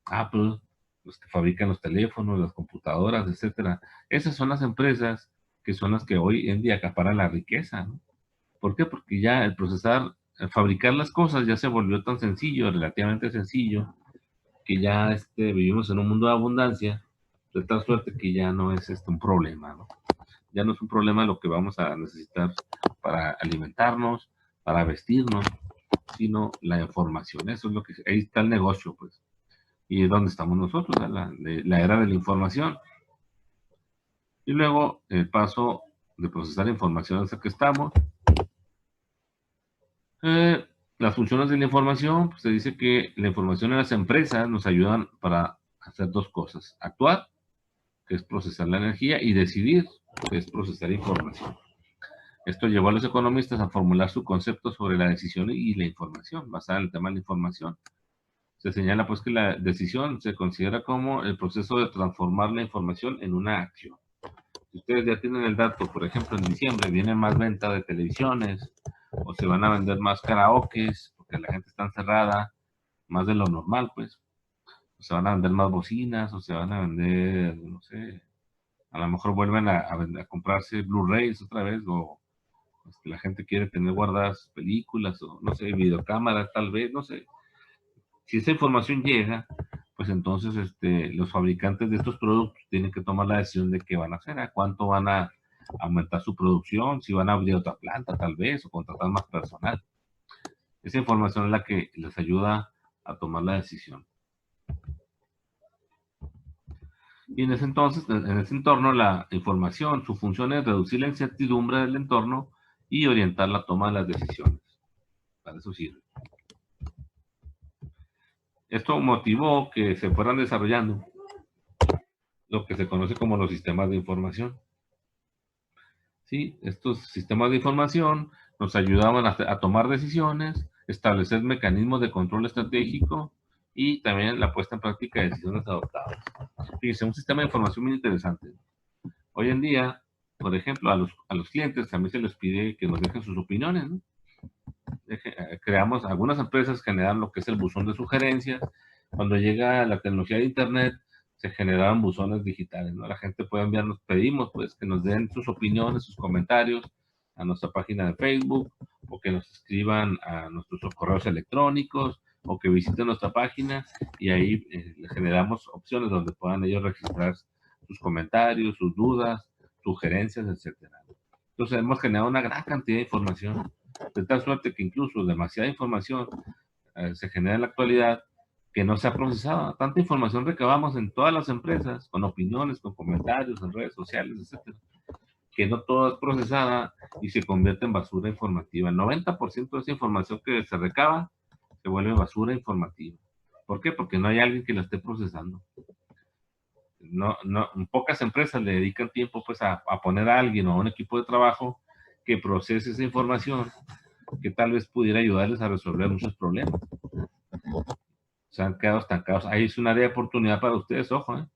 Apple, los que fabrican los teléfonos, las computadoras, etcétera. Esas son las empresas que son las que hoy en día acaparan la riqueza, ¿no? ¿Por qué? Porque ya el fabricar las cosas ya se volvió tan sencillo, relativamente sencillo, que ya vivimos en un mundo de abundancia, de tal suerte que ya no es un problema, ¿no? Ya no es un problema lo que vamos a necesitar para alimentarnos, para vestirnos, sino la información. Eso es lo que, ahí está el negocio, pues. Y es donde estamos nosotros, la era de la información. Y luego el paso de procesar información hasta que estamos. Las funciones de la información, pues se dice que la información en las empresas nos ayudan para hacer dos cosas. Actuar, que es procesar la energía, y decidir, que es procesar información. Esto llevó a los economistas a formular su concepto sobre la decisión y la información, basada en el tema de la información. Se señala pues que la decisión se considera como el proceso de transformar la información en una acción. Si ustedes ya tienen el dato, por ejemplo, en diciembre viene más venta de televisiones, o se van a vender más karaokes, porque la gente está encerrada, más de lo normal, pues. O se van a vender más bocinas, o se van a vender, no sé, a lo mejor vuelven a comprarse Blu-rays otra vez, o la gente quiere tener guardadas películas, o no sé, videocámaras tal vez, no sé. Si esa información llega, pues entonces los fabricantes de estos productos tienen que tomar la decisión de qué van a hacer, a cuánto van a aumentar su producción, si van a abrir otra planta tal vez, o contratar más personal. Esa información es la que les ayuda a tomar la decisión. Y en ese entonces, en ese entorno, la información, su función es reducir la incertidumbre del entorno y orientar la toma de las decisiones. Para eso sirve. Esto motivó que se fueran desarrollando lo que se conoce como los sistemas de información. ¿Sí? Estos sistemas de información nos ayudaban a tomar decisiones, establecer mecanismos de control estratégico y también la puesta en práctica de decisiones adoptadas. Fíjense, un sistema de información muy interesante. Hoy en día, por ejemplo, a los clientes también se les pide que nos dejen sus opiniones, ¿no? Creamos, algunas empresas generan lo que es el buzón de sugerencias. Cuando llega la tecnología de Internet, se generaron buzones digitales, ¿no? La gente puede enviarnos, pedimos pues que nos den sus opiniones, sus comentarios a nuestra página de Facebook, o que nos escriban a nuestros correos electrónicos, o que visiten nuestra página, y ahí les generamos opciones donde puedan ellos registrar sus comentarios, sus dudas, sugerencias, etcétera. Entonces hemos generado una gran cantidad de información, de tal suerte que incluso demasiada información se genera en la actualidad que no se ha procesado. Tanta información recabamos en todas las empresas, con opiniones, con comentarios, en redes sociales, etcétera, que no toda es procesada y se convierte en basura informativa. El 90% de esa información que se recaba se vuelve basura informativa. ¿Por qué? Porque no hay alguien que la esté procesando. Pocas empresas le dedican tiempo pues a poner a alguien o a un equipo de trabajo que procese esa información que tal vez pudiera ayudarles a resolver muchos problemas. Se han quedado estancados. Ahí es un área de oportunidad para ustedes, ojo,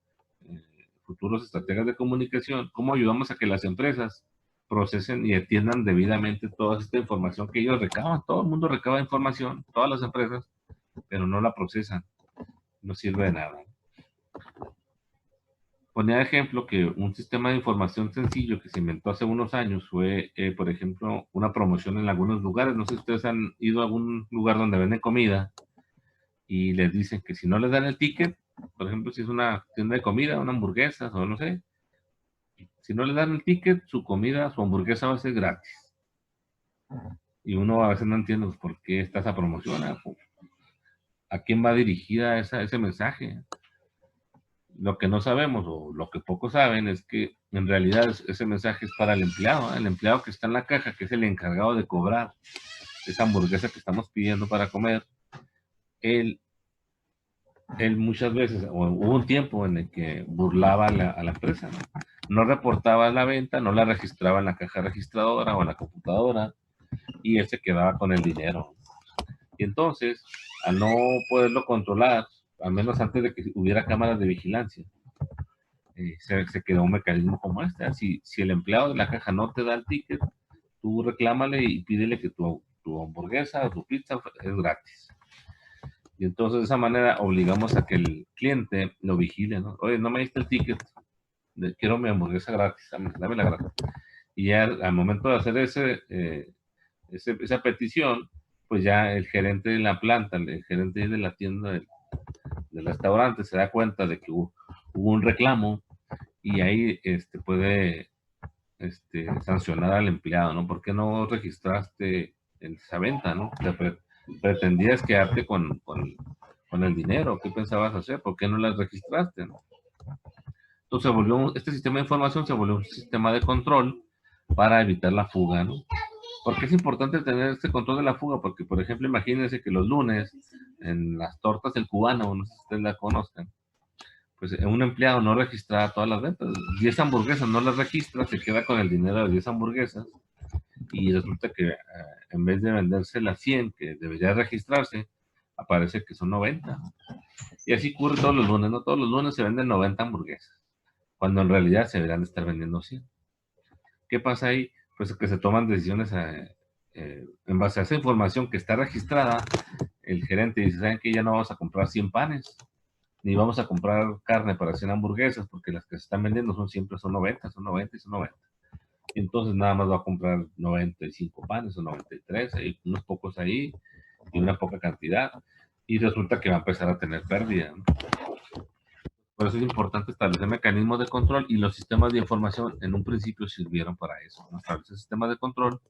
futuros estrategas de comunicación. ¿Cómo ayudamos a que las empresas procesen y atiendan debidamente toda esta información que ellos recaban? Todo el mundo recaba información, todas las empresas, pero no la procesan. No sirve de nada. Ponía de ejemplo que un sistema de información sencillo que se inventó hace unos años fue, por ejemplo, una promoción en algunos lugares. No sé si ustedes han ido a algún lugar donde venden comida y les dicen que si no les dan el ticket, por ejemplo, si es una tienda de comida, una hamburguesa o no sé, si no les dan el ticket, su comida, su hamburguesa va a ser gratis. Y uno a veces no entiende pues, por qué está esa promoción, a quién va dirigida ese mensaje. Lo que no sabemos o lo que pocos saben es que en realidad ese mensaje es para el empleado que está en la caja, que es el encargado de cobrar. esa hamburguesa que estamos pidiendo para comer, él muchas veces, o hubo un tiempo en el que burlaba a la empresa, ¿no? No reportaba la venta, no la registraba en la caja registradora o en la computadora, y él se quedaba con el dinero. Y entonces, al no poderlo controlar, al menos antes de que hubiera cámaras de vigilancia, se quedó un mecanismo como este. Si el empleado de la caja no te da el ticket, tú reclámale y pídele que tu hamburguesa o tu pizza es gratis. Y entonces de esa manera obligamos a que el cliente lo vigile, ¿no? Oye, no me diste el ticket, quiero mi hamburguesa gratis, dame la gratis. Y ya al momento de hacer esa petición, pues ya el gerente de la planta, el gerente de la tienda del restaurante se da cuenta de que hubo un reclamo y ahí puede sancionar al empleado, ¿no? ¿Por qué no registraste esa venta, no? Pretendías quedarte con el dinero, ¿qué pensabas hacer? ¿Por qué no las registraste, no? Entonces este sistema de información se volvió un sistema de control para evitar la fuga, ¿no? ¿Por qué es importante tener este control de la fuga? Porque, por ejemplo, imagínense que los lunes, en las tortas del cubano, no sé si ustedes la conozcan, pues un empleado no registra todas las ventas. 10 hamburguesas no las registra, se queda con el dinero de 10 hamburguesas y resulta que en vez de venderse las 100 que debería registrarse, aparece que son 90. Y así ocurre todos los lunes, ¿no? Todos los lunes se venden 90 hamburguesas, cuando en realidad se deberían estar vendiendo 100. ¿Qué pasa ahí? Pues que se toman decisiones en base a esa información que está registrada. El gerente dice, ¿saben qué? Ya no vamos a comprar 100 panes, ni vamos a comprar carne para 100 hamburguesas, porque las que se están vendiendo siempre son 90 y son 90. Entonces nada más va a comprar 95 panes o 93, hay unos pocos ahí y una poca cantidad, y resulta que va a empezar a tener pérdida, ¿no? Por eso es importante establecer mecanismos de control, y los sistemas de información en un principio sirvieron para eso, ¿no? Establecer sistemas de control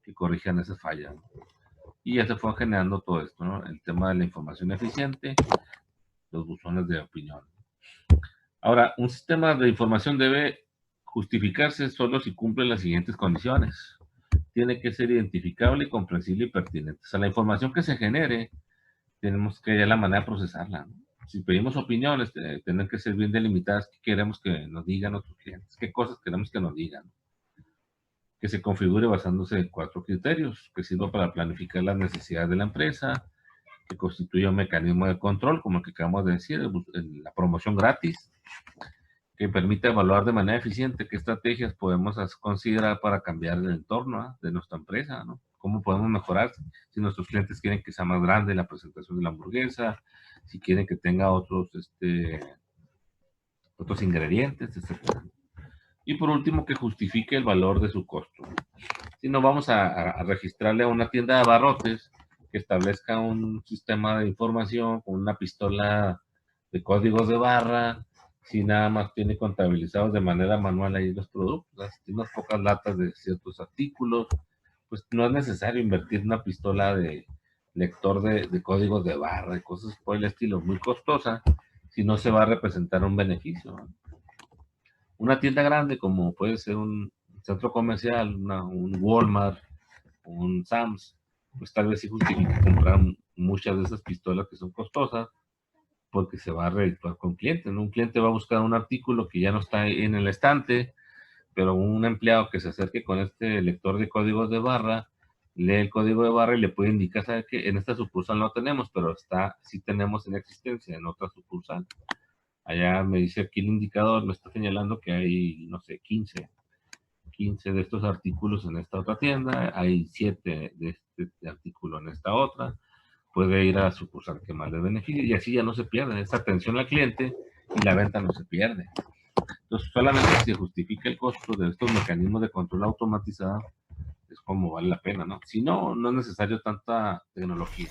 que corrijan esas fallas, ¿no? Y ya se fue generando todo esto, ¿no? El tema de la información eficiente, los buzones de opinión. Ahora, un sistema de información debe justificarse solo si cumple las siguientes condiciones. Tiene que ser identificable, comprensible y pertinente. O sea, la información que se genere, tenemos que hallar la manera de procesarla, ¿no? Si pedimos opiniones, tienen que ser bien delimitadas qué queremos que nos digan nuestros clientes, qué cosas queremos que nos digan. Que se configure basándose en 4 criterios, que sirva para planificar las necesidades de la empresa, que constituya un mecanismo de control, como el que acabamos de decir, la promoción gratis, que permita evaluar de manera eficiente qué estrategias podemos considerar para cambiar el entorno de nuestra empresa, ¿no? Cómo podemos mejorar si nuestros clientes quieren que sea más grande la presentación de la hamburguesa, si quieren que tenga otros ingredientes, etc. Y por último, que justifique el valor de su costo. Si no, vamos a registrarle a una tienda de abarrotes que establezca un sistema de información con una pistola de códigos de barra, si nada más tiene contabilizados de manera manual ahí los productos, tiene unas pocas latas de ciertos artículos, pues no es necesario invertir una pistola de lector de códigos de barra y cosas por el estilo, muy costosa, si no se va a representar un beneficio, ¿no? Una tienda grande como puede ser un centro comercial, un Walmart, un Sam's, pues tal vez sí justifica comprar muchas de esas pistolas que son costosas, porque se va a redituar con clientes, ¿no? Un cliente va a buscar un artículo que ya no está en el estante, pero un empleado que se acerque con este lector de códigos de barra, lee el código de barra y le puede indicar, ¿sabe qué? En esta sucursal no tenemos, pero sí tenemos en existencia en otra sucursal. Allá me dice aquí el indicador, me está señalando que hay, no sé, 15 de estos artículos en esta otra tienda, hay 7 de este artículo en esta otra, puede ir a la sucursal que más le beneficie, y así ya no se pierde esta atención al cliente y la venta no se pierde. Entonces, solamente si se justifica el costo de estos mecanismos de control automatizado, es como vale la pena, ¿no? Si no, no es necesario tanta tecnología.